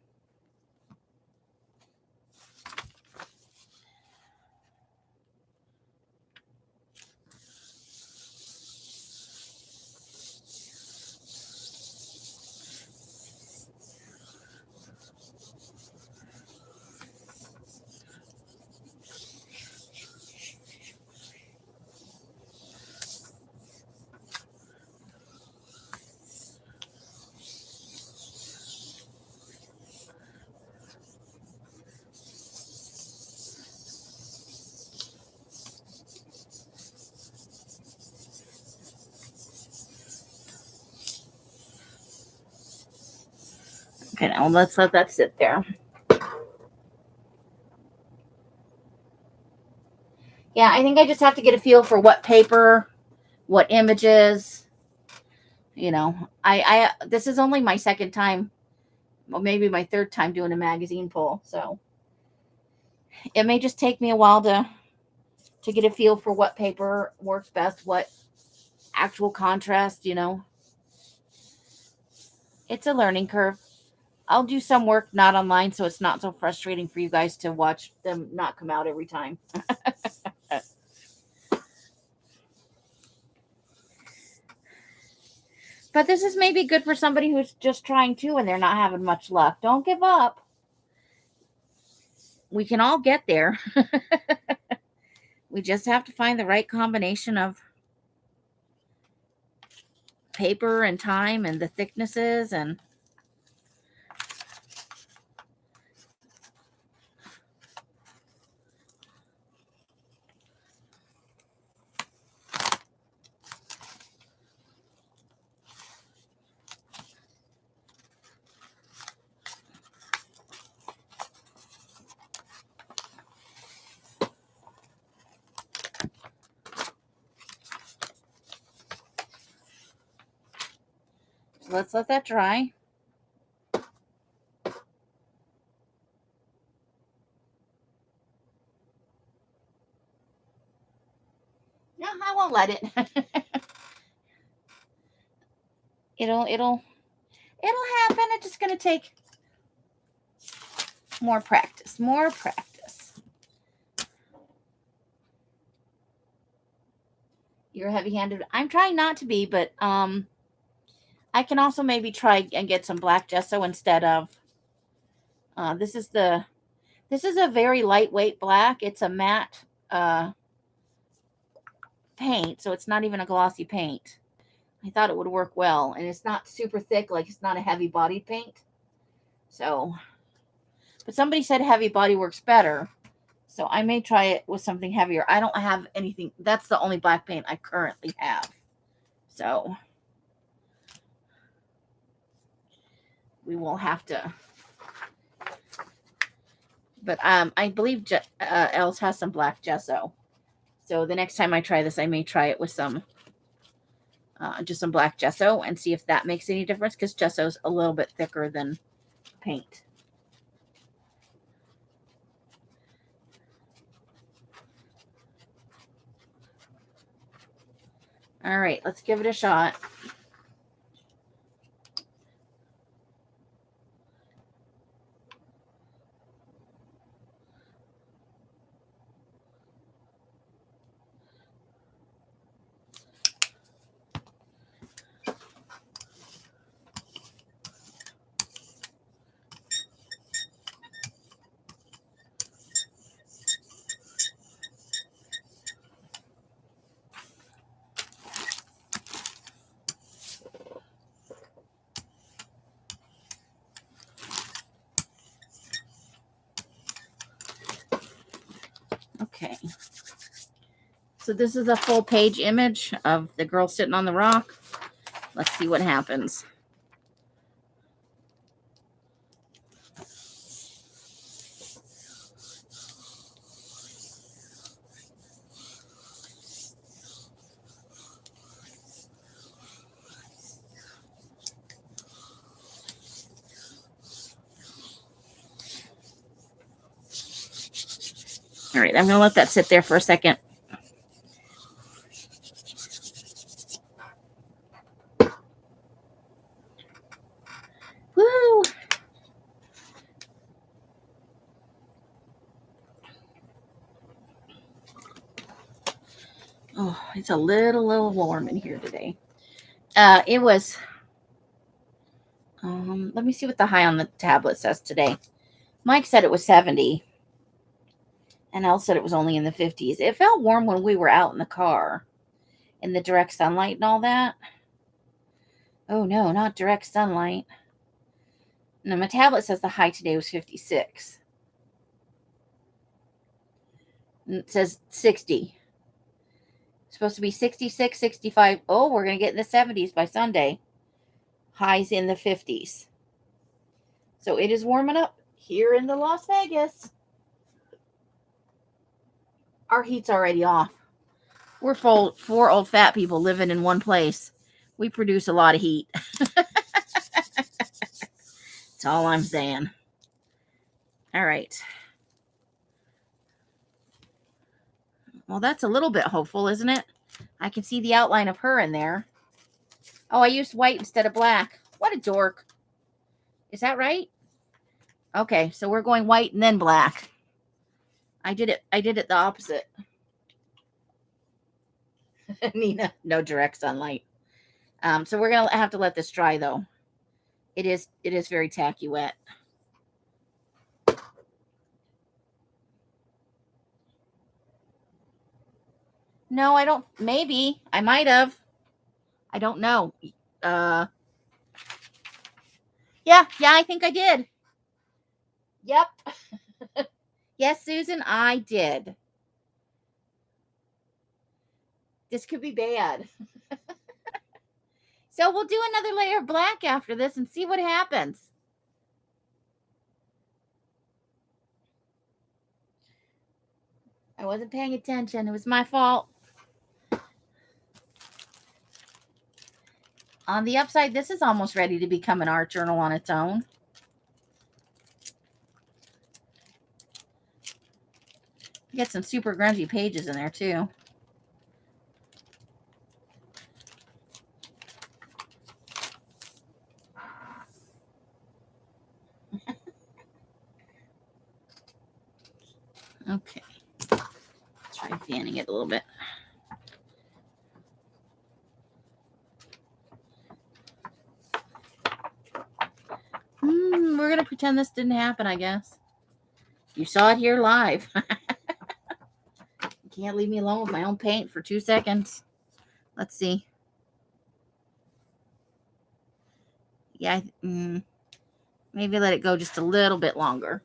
Okay, now let's let that sit there. Yeah, I think I just have to get a feel for what paper, what images. I this is only my second time, well, maybe my third time doing a magazine pull. So It may just take me a while to get a feel for what paper works best, what actual contrast, you know. It's a learning curve. I'll do some work not online so it's not so frustrating for you guys to watch them not come out every time. But this is maybe good for somebody who's just trying to and they're not having much luck. Don't give up. We can all get there. We just have to find the right combination of paper and time and the thicknesses and let's let that dry. No, I won't let it. it'll happen. It's just gonna take more practice. More practice. You're heavy-handed. I'm trying not to be, but I can also maybe try and get some black gesso instead of this is a very lightweight black. It's a matte paint, so it's not even a glossy paint. I thought it would work well, and it's not super thick, like it's not a heavy bodied paint. So, but somebody said heavy body works better, so I may try it with something heavier. I don't have anything. That's the only black paint I currently have. So we will have to. But I believe Els has some black gesso. So the next time I try this, I may try it with some, just some black gesso and see if that makes any difference, because gesso's a little bit thicker than paint. All right, let's give it a shot. Okay. So this is a full page image of the girl sitting on the rock. Let's see what happens. All right, I'm going to let that sit there for a second. Woo! Oh, it's a little warm in here today. It was, let me see what the high on the tablet says today. Mike said it was 70. And Elle said it was only in the 50s. It felt warm when we were out in the car in the direct sunlight and all that. Oh, no, not direct sunlight. No, my tablet says the high today was 56. And it says 60. It's supposed to be 66, 65. Oh, we're going to get in the 70s by Sunday. Highs in the 50s. So it is warming up here in the Las Vegas. Our heat's already off. We're four old fat people living in one place. We produce a lot of heat. That's all I'm saying. All right. Well, that's a little bit hopeful, isn't it? I can see the outline of her in there. Oh, I used white instead of black. What a dork. Is that right? Okay, so we're going white and then black. I did it the opposite. Nina, no direct sunlight. So we're gonna have to let this dry though. It is very tacky wet. No, I don't. Maybe I might have. I don't know. Yeah, I think I did. Yep. Yes, Susan, I did. This could be bad. So we'll do another layer of black after this and see what happens. I wasn't paying attention. It was my fault. On the upside, this is almost ready to become an art journal on its own. Get some super grungy pages in there too. Okay. Try fanning it a little bit. We're going to pretend this didn't happen, I guess. You saw it here live. You can't leave me alone with my own paint for 2 seconds. Let's see. Yeah, maybe let it go just a little bit longer.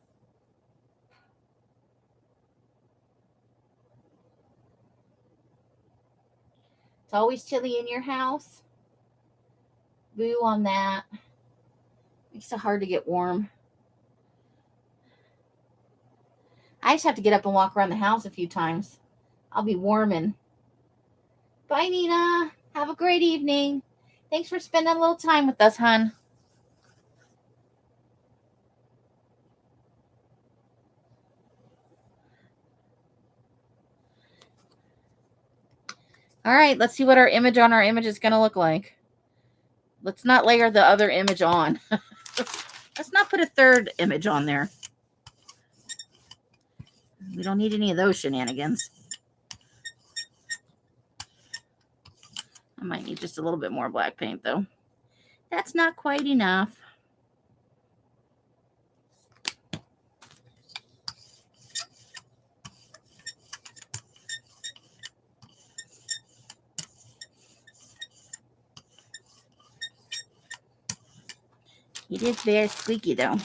It's always chilly in your house. Boo on that. Makes it hard to get warm. I just have to get up and walk around the house a few times. I'll be warming. Bye, Nina. Have a great evening. Thanks for spending a little time with us, hon. All right, let's see what our image on our image is going to look like. Let's not layer the other image on. Let's not put a third image on there. We don't need any of those shenanigans. I might need just a little bit more black paint, though. That's not quite enough. It is very squeaky, though.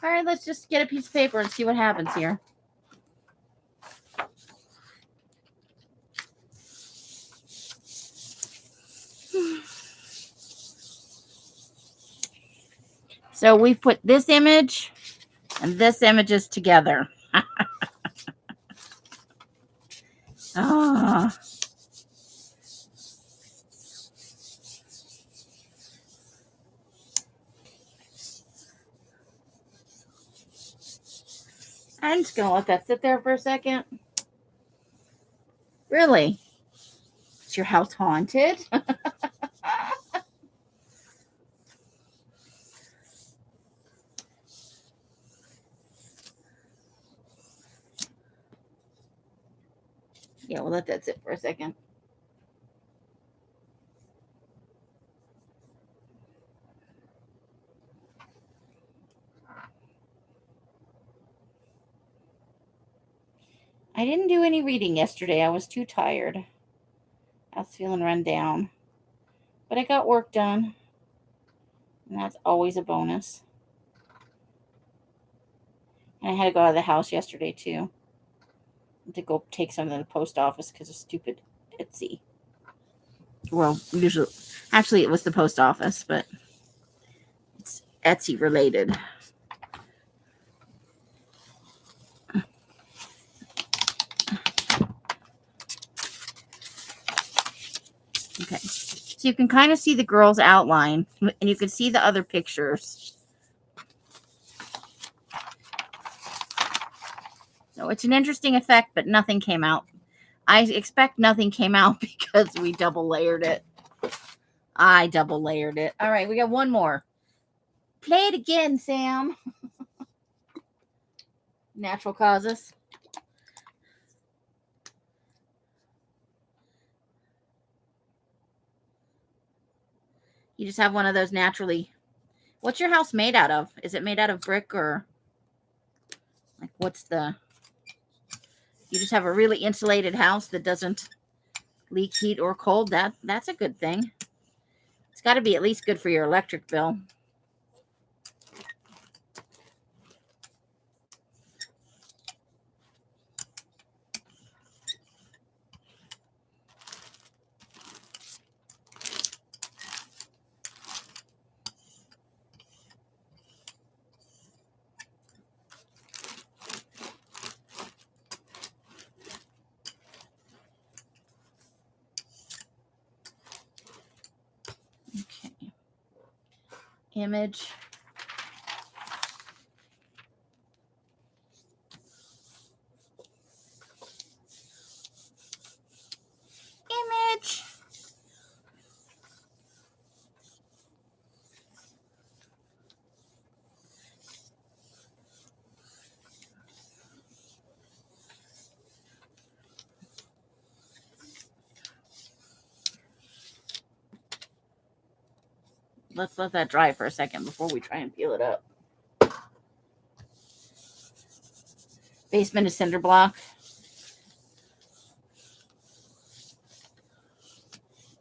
All right, let's just get a piece of paper and see what happens here. So we put this image and this images together. Oh. I'm just going to let that sit there for a second. Really? Is your house haunted? Yeah, we'll let that sit for a second. I didn't do any reading yesterday. I was too tired. I was feeling run down. But I got work done. And that's always a bonus. And I had to go out of the house yesterday, too. To go take something to the post office because of stupid Etsy. Well, usually, actually, it was the post office, but it's Etsy related. Okay, so you can kind of see the girl's outline, and you can see the other pictures. So it's an interesting effect, but nothing came out. I expect nothing came out because we double layered it. I double layered it. All right, we got one more. Play it again, Sam. Natural causes. You just have one of those naturally. What's your house made out of? Is it made out of brick or like what's the... You just have a really insulated house that doesn't leak heat or cold. That's a good thing. It's got to be at least good for your electric bill. Okay. Image. Image. Let's let that dry for a second before we try and peel it up. Basement is cinder block.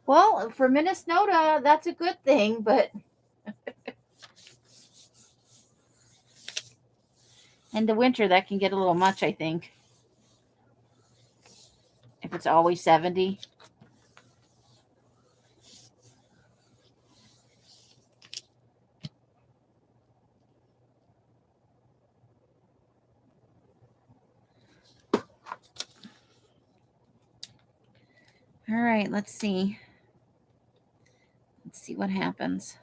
Well, for Minnesota, that's a good thing, but in the winter, that can get a little much, I think. If it's always 70. All right, let's see. Let's see what happens.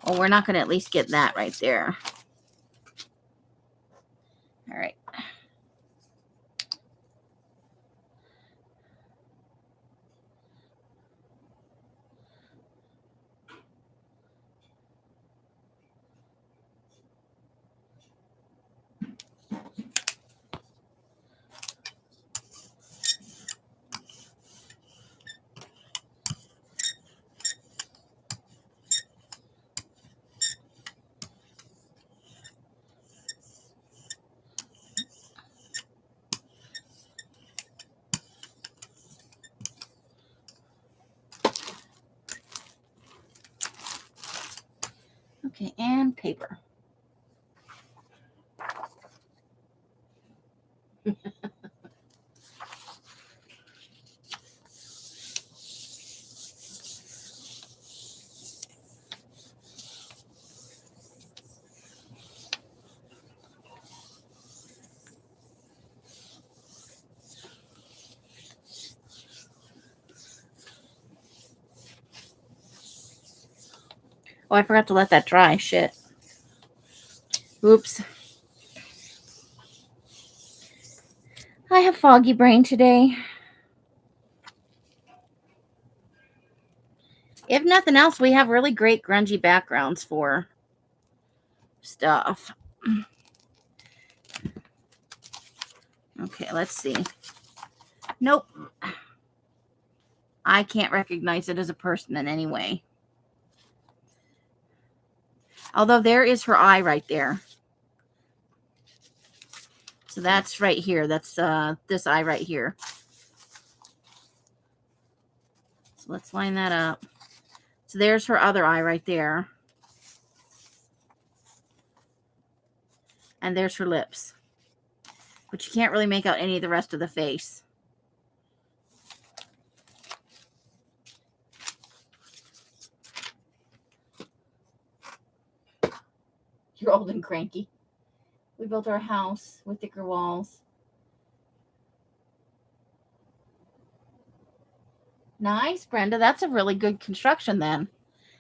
Oh, we're not going to at least get that right there. All right. Okay, and paper. Oh, I forgot to let that dry. Shit. Oops. I have foggy brain today. If nothing else, we have really great grungy backgrounds for stuff. Okay, let's see. Nope. I can't recognize it as a person in any way. Although there is her eye right there. So that's right here. That's this eye right here. So let's line that up. So there's her other eye right there. And there's her lips. But you can't really make out any of the rest of the face. You're old and cranky. We built our house with thicker walls. Nice, Brenda. That's a really good construction then.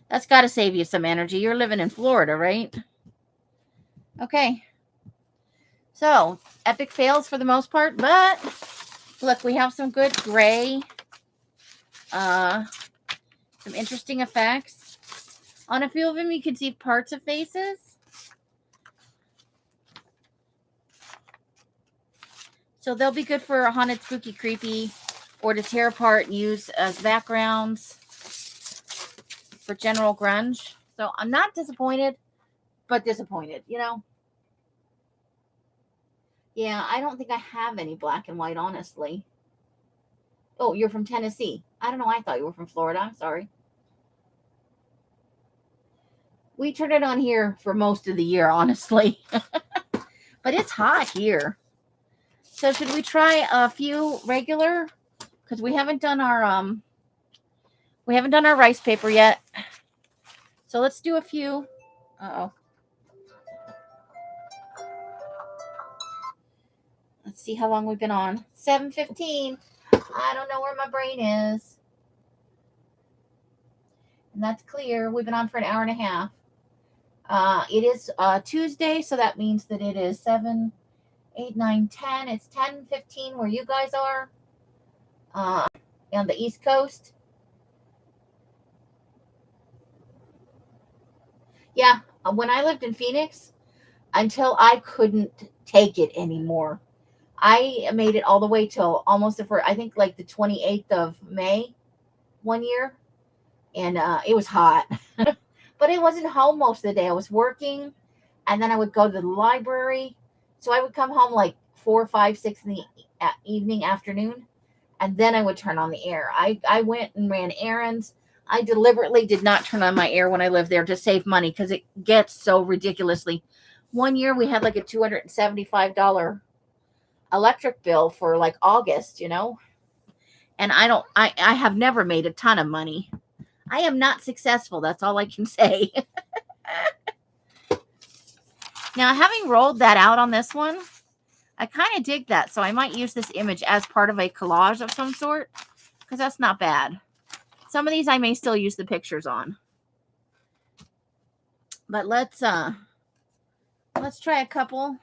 That's got to save you some energy. You're living in Florida, right? Okay. So, epic fails for the most part, but look, we have some good gray, some interesting effects. On a few of them, you can see parts of faces. So they'll be good for haunted, spooky, creepy, or to tear apart and use as backgrounds for general grunge. So I'm not disappointed, but disappointed, you know? Yeah, I don't think I have any black and white, honestly. Oh, you're from Tennessee. I don't know. I thought you were from Florida. I'm sorry. We turn it on here for most of the year, honestly. But it's hot here. So should we try a few regular? Because we haven't done our rice paper yet. So let's do a few. Uh-oh. Let's see how long we've been on. 7:15. I don't know where my brain is. And that's clear. We've been on for an hour and a half. It is Tuesday, so that means that it is 7, 8, 9, 10. It's 10:15 where you guys are on the East Coast. Yeah, when I lived in Phoenix, until I couldn't take it anymore, I made it all the way till almost I think like the 28th of May one year, and it was hot. But I wasn't home most of the day. I was working, and then I would go to the library. So I would come home like 4, 5, 6 in the evening, afternoon, and then I would turn on the air. I went and ran errands. I deliberately did not turn on my air when I lived there to save money because it gets so ridiculously. One year we had like a $275 electric bill for like August, you know? And I have never made a ton of money. I am not successful. That's all I can say. Now, having rolled that out on this one, I kind of dig that. So I might use this image as part of a collage of some sort because that's not bad. Some of these I may still use the pictures on. But let's try a couple.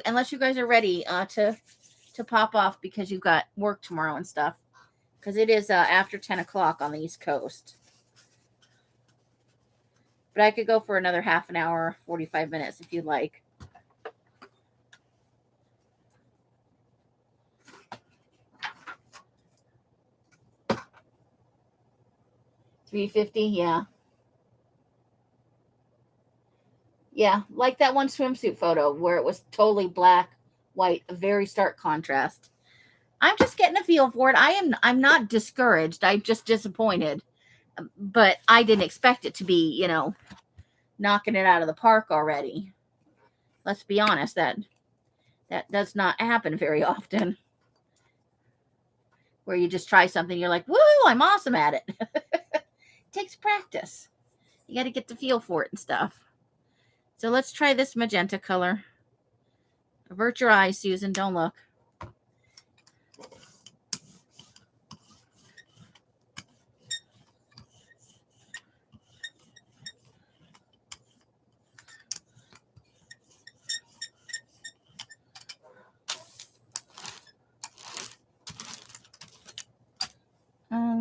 Unless you guys are ready to pop off because you've got work tomorrow and stuff. Because it is after 10 o'clock on the East Coast. But I could go for another half an hour, 45 minutes if you'd like. $350, yeah. Yeah, like that one swimsuit photo where it was totally black, white, a very stark contrast. I'm just getting a feel for it. I'm not discouraged. I'm just disappointed. But I didn't expect it to be, you know, knocking it out of the park already. Let's be honest, that does not happen very often. Where you just try something, you're like, woo, I'm awesome at it. It takes practice. You got to get the feel for it and stuff. So let's try this magenta color. Avert your eyes, Susan. Don't look.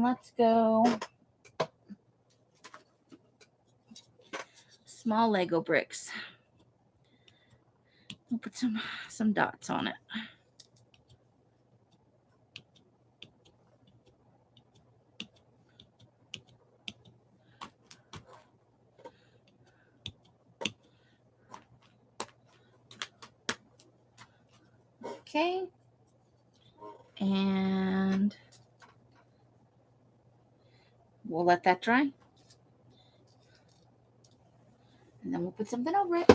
Let's go small Lego bricks. We'll put some dots on it. Okay. And we'll let that dry. And then we'll put something over it.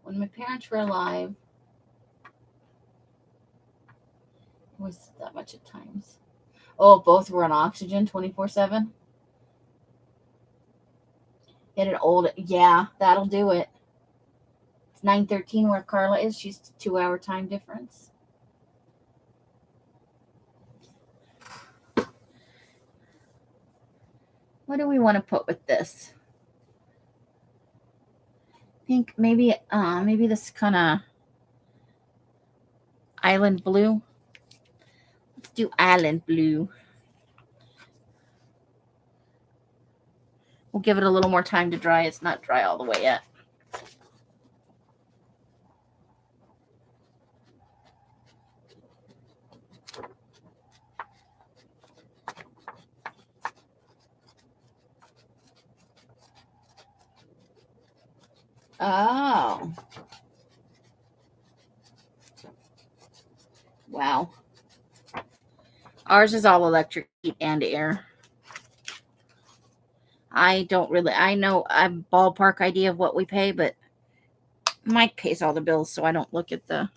When my parents were alive, it was that much at times. Oh, both were on oxygen 24/7. In an old, yeah, that'll do it. It's 9:13 where Carla is. She's 2-hour time difference. What do we want to put with this? I think maybe this kind of island blue. Let's do island blue. We'll give it a little more time to dry. It's not dry all the way yet. Oh. Wow. Ours is all electric, heat and air. I know I have a ballpark idea of what we pay, but Mike pays all the bills, so I don't look at the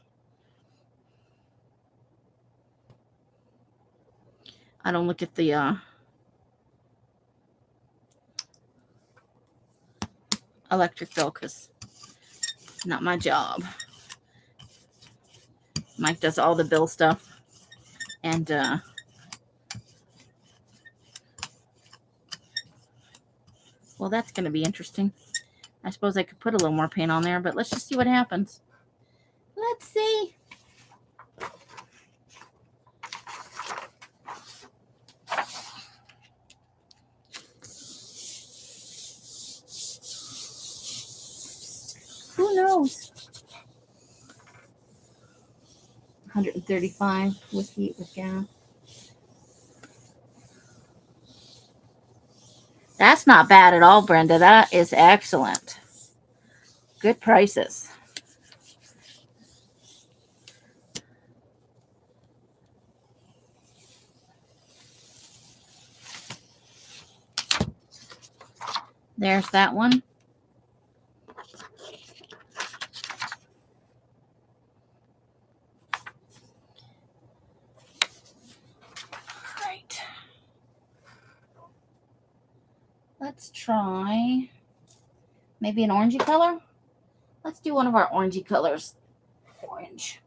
electric bill because it's not my job. Mike does all the bill stuff, and well, that's going to be interesting. I suppose I could put a little more paint on there, but let's just see what happens. Let's see. Who knows? 135 with heat, with gas. That's not bad at all, Brenda. That is excellent. Good prices. There's that one. Right. Let's try maybe an orangey color. Let's do one of our orangey colors. Orange.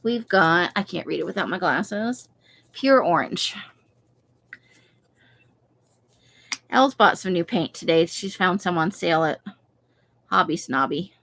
We've got, I can't read it without my glasses, pure orange. Elle's bought some new paint today. She's found some on sale at Hobby Snobby.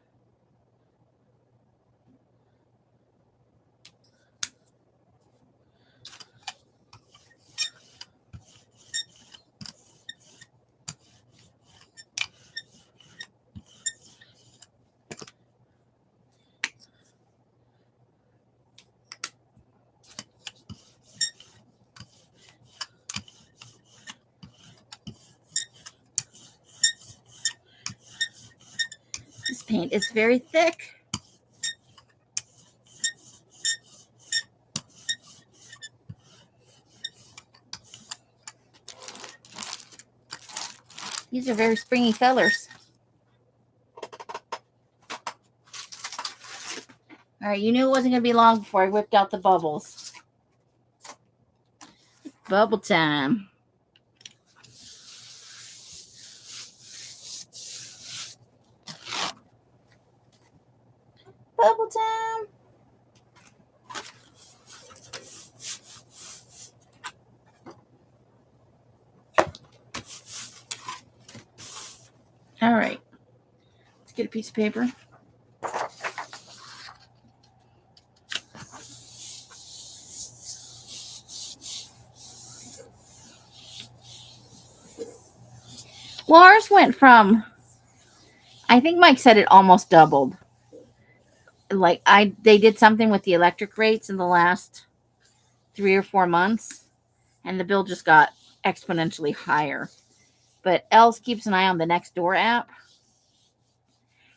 This paint is very thick. These are very springy colors. All right, you knew it wasn't going to be long before I whipped out the bubbles. Bubble time. Bubble time. All right. Let's get a piece of paper. Well, ours went from, I think Mike said it almost doubled. Like they did something with the electric rates in the last 3 or 4 months, and the bill just got exponentially higher. But Els keeps an eye on the Nextdoor app,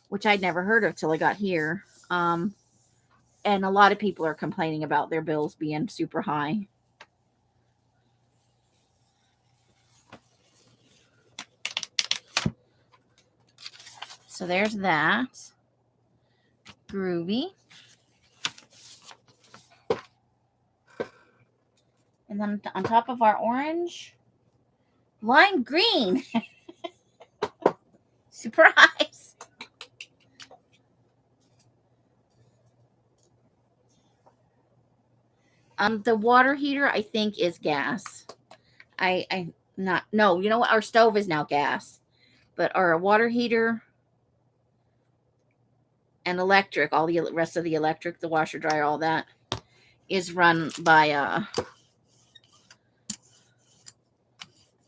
which I'd never heard of till I got here. And a lot of people are complaining about their bills being super high. So there's that. Groovy. And then on top of our orange, lime green. Surprise. The water heater, I think, is gas. No, you know what? Our stove is now gas. But our water heater and electric, all the rest of the electric, the washer, dryer, all that, is run by,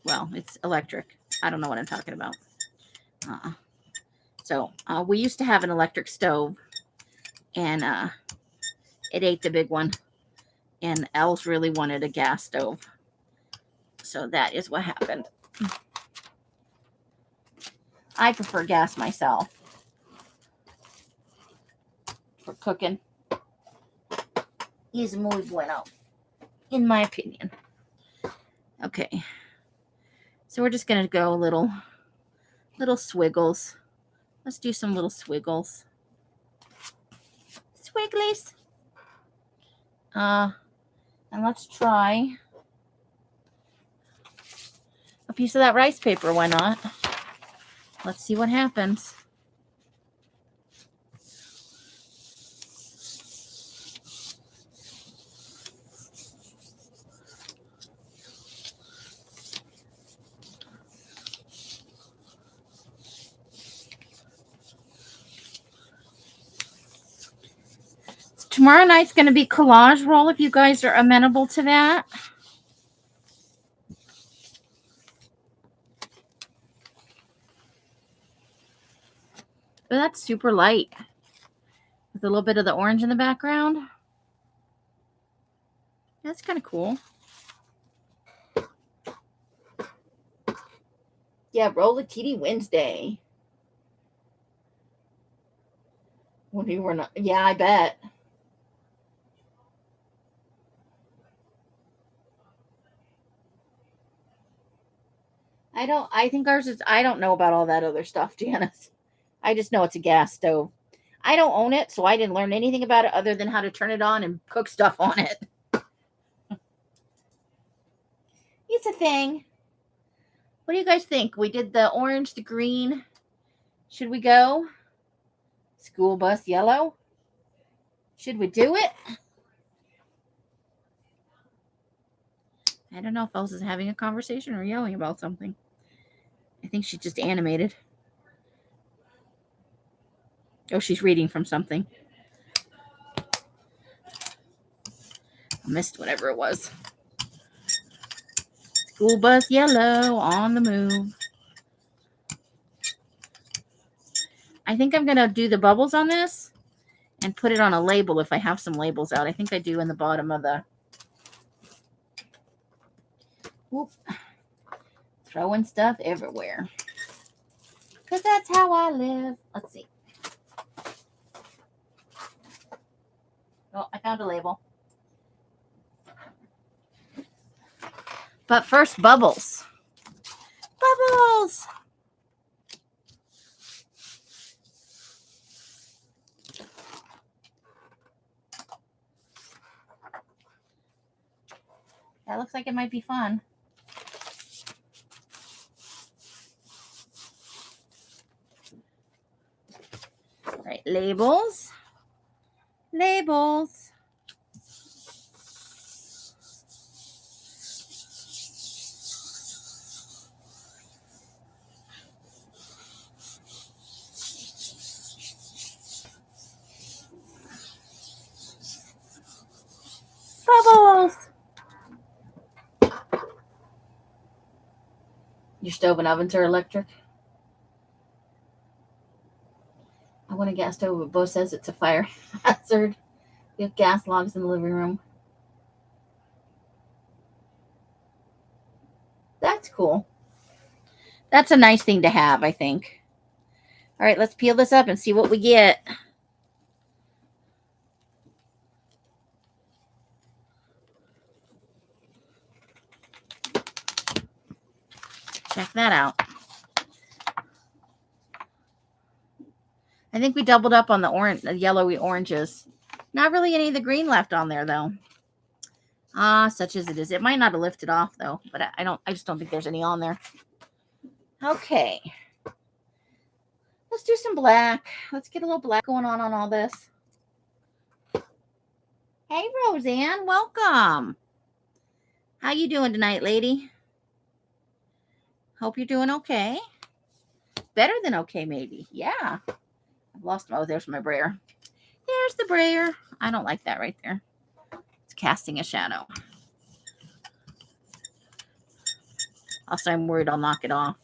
well, it's electric. I don't know what I'm talking about. So we used to have an electric stove, and it ate the big one, and Els really wanted a gas stove. So that is what happened. I prefer gas myself for cooking. Is muy bueno, in my opinion. Okay. So we're just going to go little swiggles. Let's do some little swiggles. Swigglies. And let's try a piece of that rice paper. Why not? Let's see what happens. Tomorrow night's going to be collage roll if you guys are amenable to that. But that's super light with a little bit of the orange in the background. That's kind of cool. Yeah, roll a TD Wednesday. When we were not, yeah, I bet. I think ours is, I don't know about all that other stuff, Janice. I just know it's a gas stove. I don't own it, so I didn't learn anything about it other than how to turn it on and cook stuff on it. It's a thing. What do you guys think? We did the orange, the green. Should we go? School bus yellow. Should we do it? I don't know if Elsa's having a conversation or yelling about something. I think she's just animated. Oh, she's reading from something. I missed whatever it was. School bus yellow on the move. I think I'm going to do the bubbles on this and put it on a label if I have some labels out. I think I do in the bottom of the... Whoop. Throwing stuff everywhere. Because that's how I live. Let's see. Oh, I found a label. But first, bubbles. Bubbles! That looks like it might be fun. All right, labels. Labels. Bubbles. Your stove and ovens are electric? I want a gas stove, but Bo says it's a fire hazard. We have gas logs in the living room. That's cool. That's a nice thing to have, I think. All right, let's peel this up and see what we get. Check that out. I think we doubled up on the yellowy oranges. Not really any of the green left on there, though. Such as it is. It might not have lifted off, though, but I just don't think there's any on there. Okay. Let's do some black. Let's get a little black going on all this. Hey, Roseanne, welcome. How you doing tonight, lady? Hope you're doing okay. Better than okay, maybe. Yeah. I've lost. Oh, there's my brayer. There's the brayer. I don't like that right there. It's casting a shadow. Also, I'm worried I'll knock it off.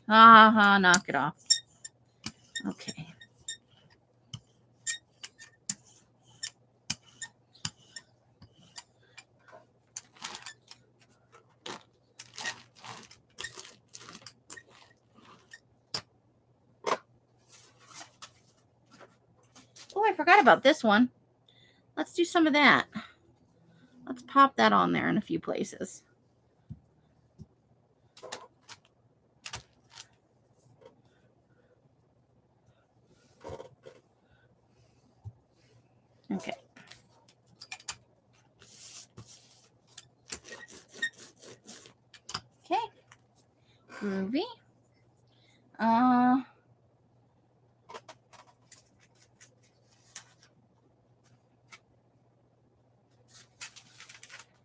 Knock it off. Okay. Oh, I forgot about this one. Let's do some of that. Let's pop that on there in a few places. Okay. Okay. Groovy.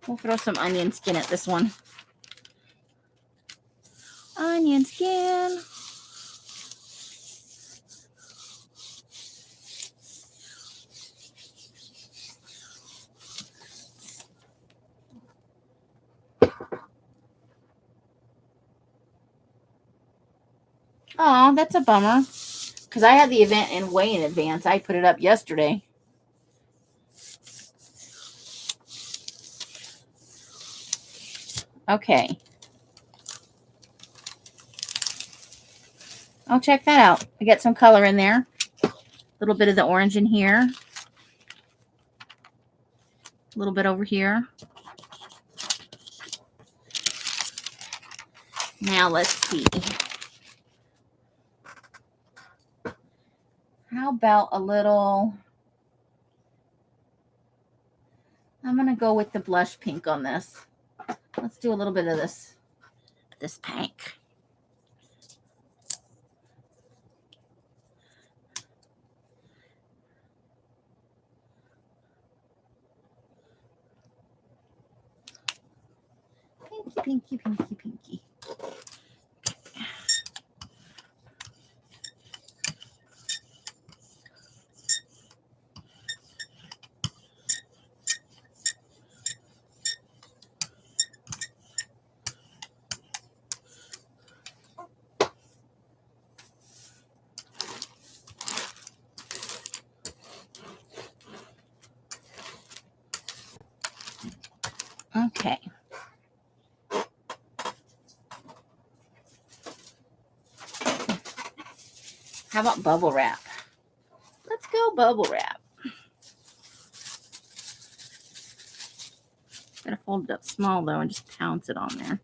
We'll throw some onion skin at this one. Onion skin. Oh, that's a bummer. Because I had the event way in advance. I put it up yesterday. Okay. Oh, check that out. I get some color in there. A little bit of the orange in here. A little bit over here. Now let's see. How about a little... I'm going to go with the blush pink on this. Let's do a little bit of this pink. Pinky, pinky, pinky, pinky. Okay. How about bubble wrap? Let's go bubble wrap. Gotta fold it up small though and just pounce it on there.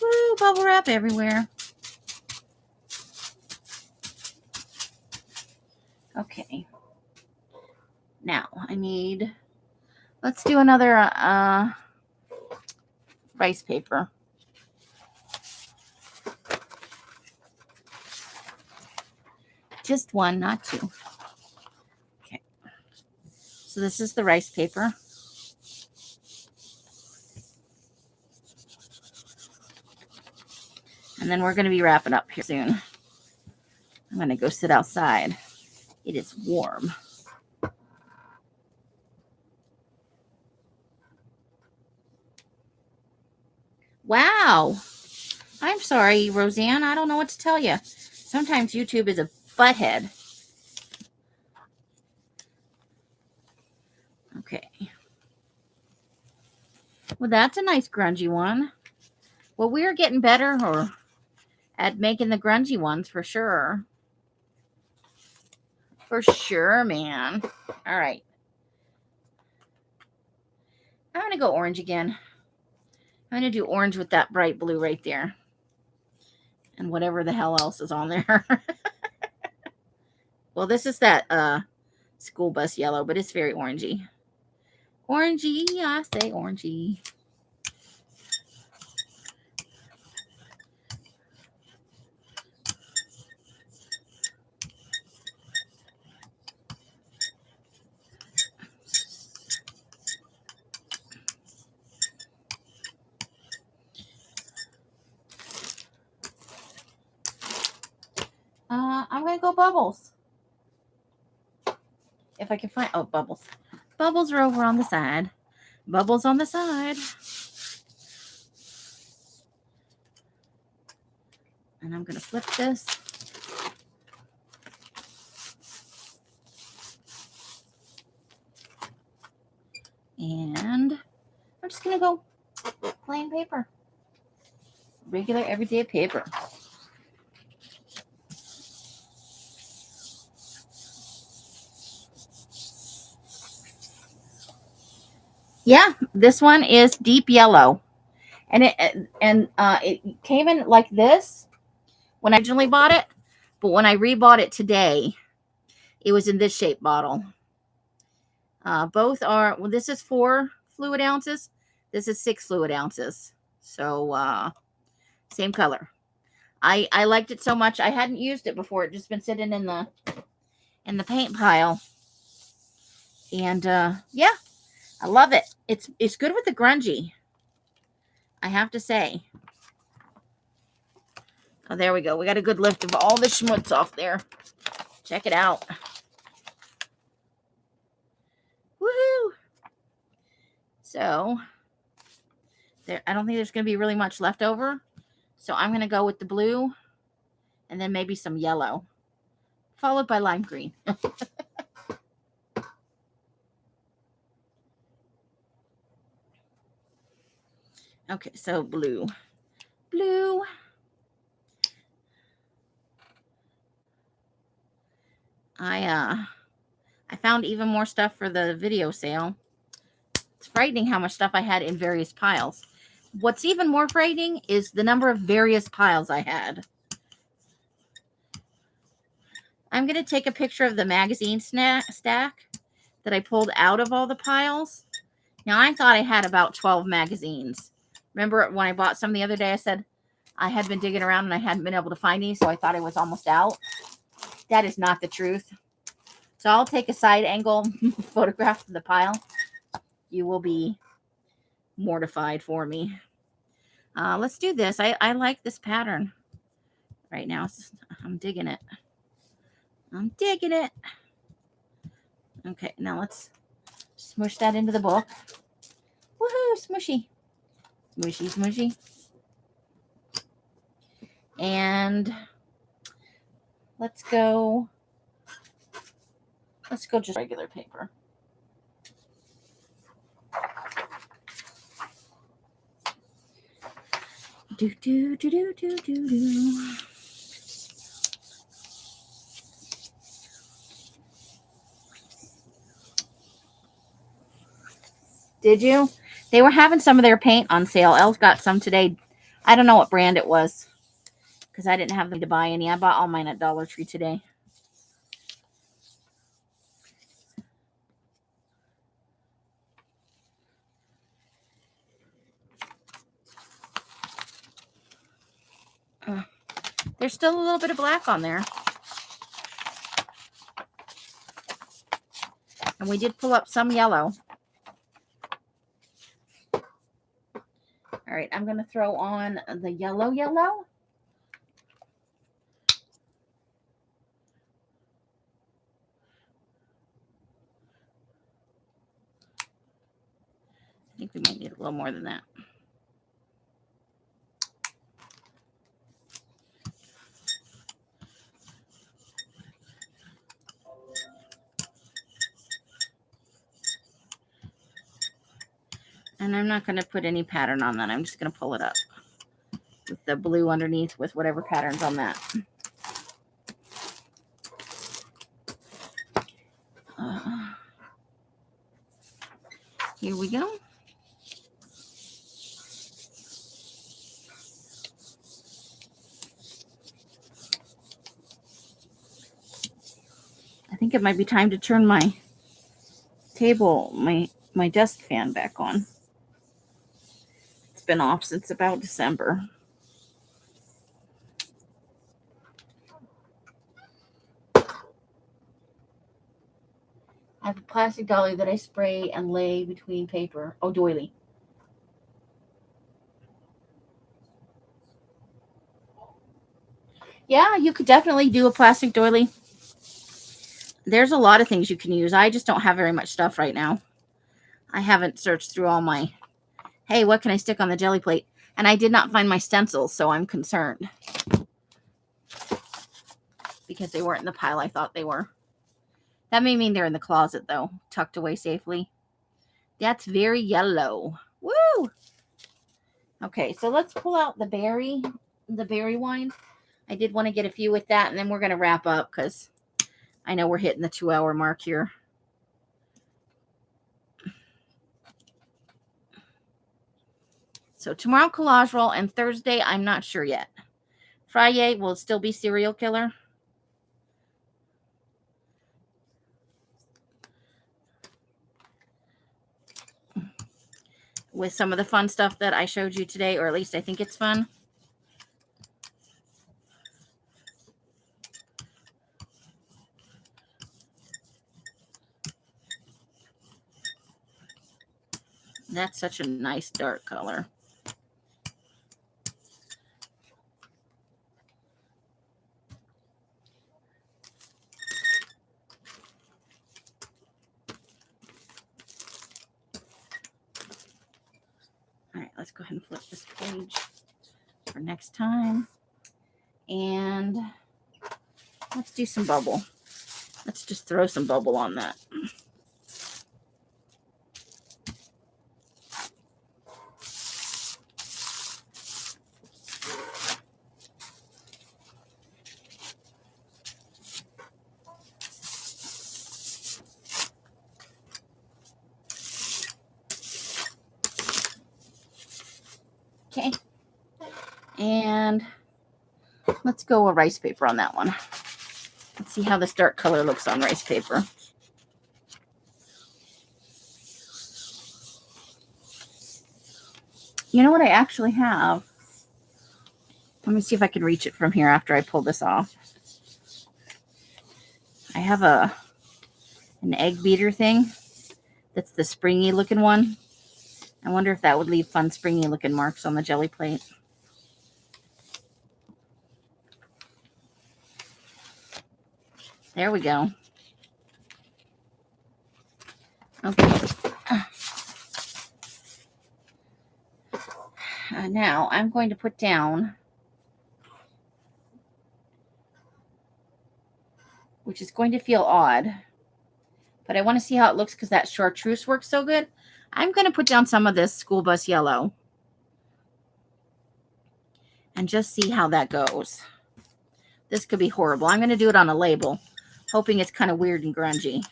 Woo, bubble wrap everywhere. Okay. Now I need, let's do another rice paper. Just one, not two. Okay. So this is the rice paper. And then we're going to be wrapping up here soon. I'm going to go sit outside. It is warm. Wow. I'm sorry, Roseanne. I don't know what to tell you. Sometimes YouTube is a butthead. Okay. Well, that's a nice grungy one. Well, we're getting better at making the grungy ones for sure. For sure, man. All right. I'm going to go orange again. I'm going to do orange with that bright blue right there. And whatever the hell else is on there. Well, this is that school bus yellow, but it's very orangey. Orangey, I say orangey. go bubbles. If I can find, oh, bubbles. Bubbles are over on the side. Bubbles on the side. And I'm going to flip this. And I'm just going to go plain paper. Regular everyday paper. Yeah, this one is deep yellow. And it came in like this when I originally bought it, but when I rebought it today, it was in this shape bottle. Both are, well, this is 4 fluid ounces. This is 6 fluid ounces. So same color. I liked it so much. I hadn't used it before. It just been sitting in the paint pile. And yeah, I love it. It's good with the grungy, I have to say. Oh, there we go. We got a good lift of all the schmutz off there. Check it out. Woohoo! So there, I don't think there's going to be really much left over. So I'm going to go with the blue and then maybe some yellow, followed by lime green. Okay, so blue. Blue. I found even more stuff for the video sale. It's frightening how much stuff I had in various piles. What's even more frightening is the number of various piles I had. I'm going to take a picture of the magazine stack that I pulled out of all the piles. Now, I thought I had about 12 magazines. Remember when I bought some the other day, I said I had been digging around and I hadn't been able to find any, so I thought I was almost out. That is not the truth. So I'll take a side angle photograph of the pile. You will be mortified for me. Let's do this. I like this pattern right now. I'm digging it. I'm digging it. Okay, now let's smush that into the book. Woohoo, smushy. Smushy, smushy. And let's go just regular paper. Do, do, do, do, do, do, do. Did you? They were having some of their paint on sale. Elle got some today. I don't know what brand it was because I didn't have them to buy any. I bought all mine at Dollar Tree today. There's still a little bit of black on there. And we did pull up some yellow. All right, I'm going to throw on the yellow. I think we might need a little more than that. And I'm not going to put any pattern on that. I'm just going to pull it up with the blue underneath with whatever pattern's on that. Here we go. I think it might be time to turn my table, my desk fan back on. It's been off since about December. I have a plastic dolly that I spray and lay between paper. Oh, doily. Yeah, you could definitely do a plastic doily. There's a lot of things you can use. I just don't have very much stuff right now. I haven't searched through all my, hey, what can I stick on the Gelli plate? And I did not find my stencils, so I'm concerned. Because they weren't in the pile I thought they were. That may mean they're in the closet, though, tucked away safely. That's very yellow. Woo! Okay, so let's pull out the berry wine. I did want to get a few with that, and then we're going to wrap up because I know we're hitting the 2-hour mark here. So tomorrow collage roll, and Thursday I'm not sure yet. Friday will still be serial killer. With some of the fun stuff that I showed you today, or at least I think it's fun. That's such a nice dark color. All right, let's go ahead and flip this page for next time. And let's do some bubble. Let's just throw some bubble on that. Okay. And let's go with rice paper on that one. Let's see how this dark color looks on rice paper. You know what I actually have? Let me see if I can reach it from here after I pull this off. I have an egg beater thing. That's the springy looking one. I wonder if that would leave fun springy looking marks on the Gelli plate. There we go. Okay. Now I'm going to put down, which is going to feel odd, but I want to see how it looks because that chartreuse works so good. I'm going to put down some of this school bus yellow and just see how that goes. This could be horrible. I'm going to do it on a label, hoping it's kind of weird and grungy.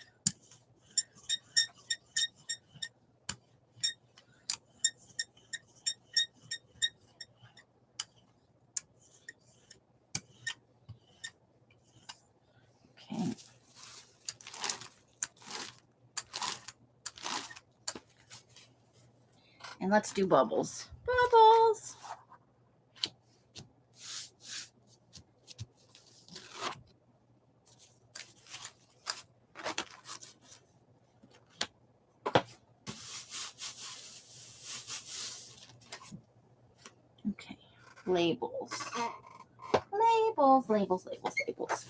Okay. And let's do bubbles. Bubbles. Okay. Labels. Labels, labels, labels, labels.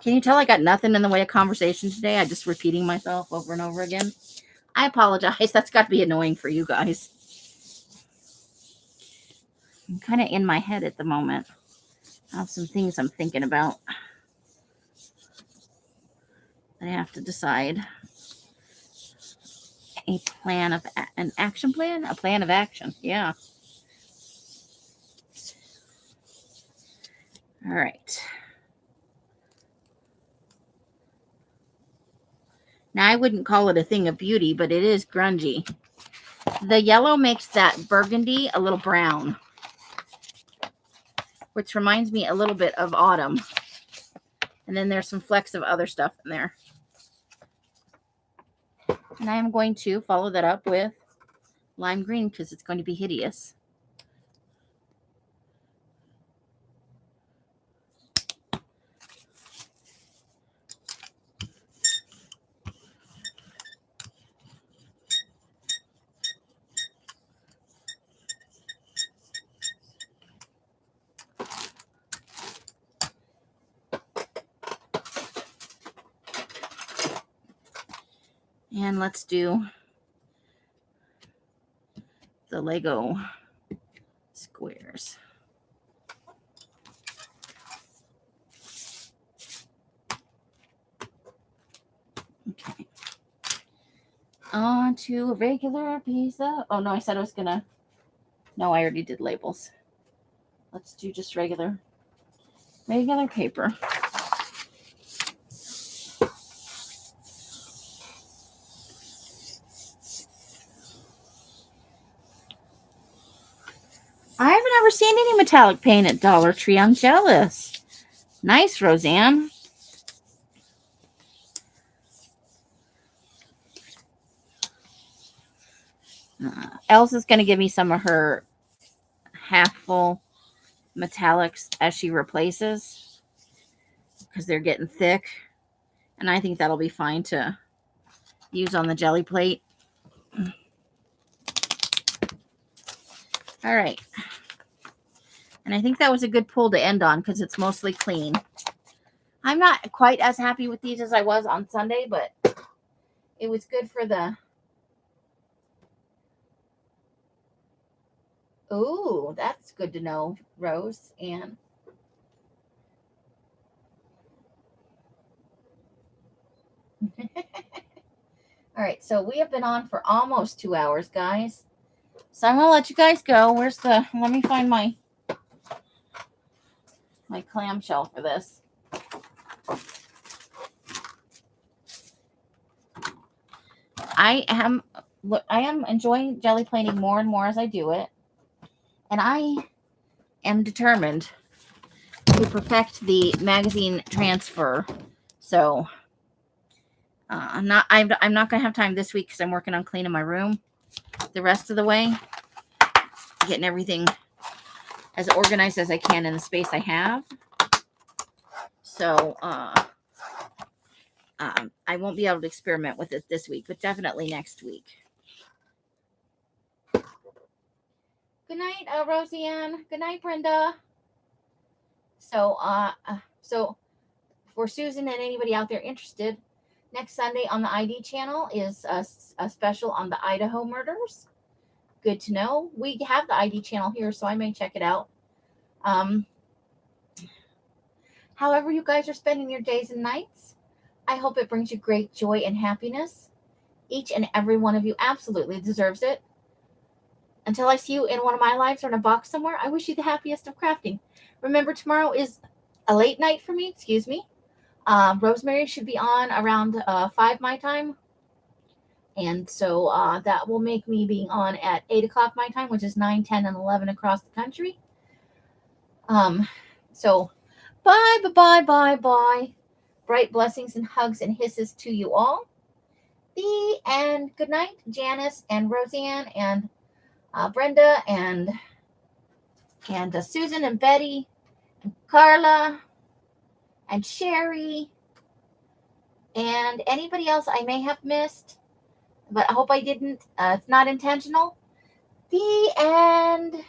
Can you tell I got nothing in the way of conversation today? I'm just repeating myself over and over again. I apologize. That's got to be annoying for you guys. I'm kind of in my head at the moment. I have some things I'm thinking about. I have to decide. An action plan? A plan of action. Yeah. All right. Now, I wouldn't call it a thing of beauty, but it is grungy. The yellow makes that burgundy a little brown, which reminds me a little bit of autumn. And then there's some flecks of other stuff in there. And I am going to follow that up with lime green because it's going to be hideous. And let's do the Lego squares. Okay. On to a regular piece of... Oh, no, I said I was going to... No, I already did labels. Let's do just regular paper. I haven't ever seen any metallic paint at Dollar Tree. I'm jealous. Nice, Roseanne. Elsa's going to give me some of her half full metallics as she replaces, because they're getting thick. And I think that'll be fine to use on the Gelli plate. All right. And I think that was a good pull to end on because it's mostly clean. I'm not quite as happy with these as I was on Sunday, but it was good for the... Ooh, that's good to know, Rose. And all right, so we have been on for almost 2 hours, guys. So I'm going to let you guys go. Where's the... Let me find my clamshell for this. I am enjoying Gelli plating more and more as I do it. And I am determined to perfect the magazine transfer. So I'm not going to have time this week because I'm working on cleaning my room the rest of the way, getting everything as organized as I can in the space I have. So I won't be able to experiment with it this week, but definitely next week. Good night, Roseanne. Good night, Brenda. So for Susan and anybody out there interested, next Sunday on the ID channel is a special on the Idaho murders. Good to know. We have the ID channel here, so I may check it out. However you guys are spending your days and nights, I hope it brings you great joy and happiness. Each and every one of you absolutely deserves it. Until I see you in one of my lives or in a box somewhere, I wish you the happiest of crafting. Remember, tomorrow is a late night for me. Excuse me. Rosemary should be on around 5 my time. And so that will make me being on at 8 o'clock my time, which is 9, 10, and 11 across the country. So bye. Bright blessings and hugs and hisses to you all. The end. Good night, Janice and Roseanne and Brenda and Susan and Betty and Carla and Sherry and anybody else I may have missed, but I hope I didn't. It's not intentional. The end.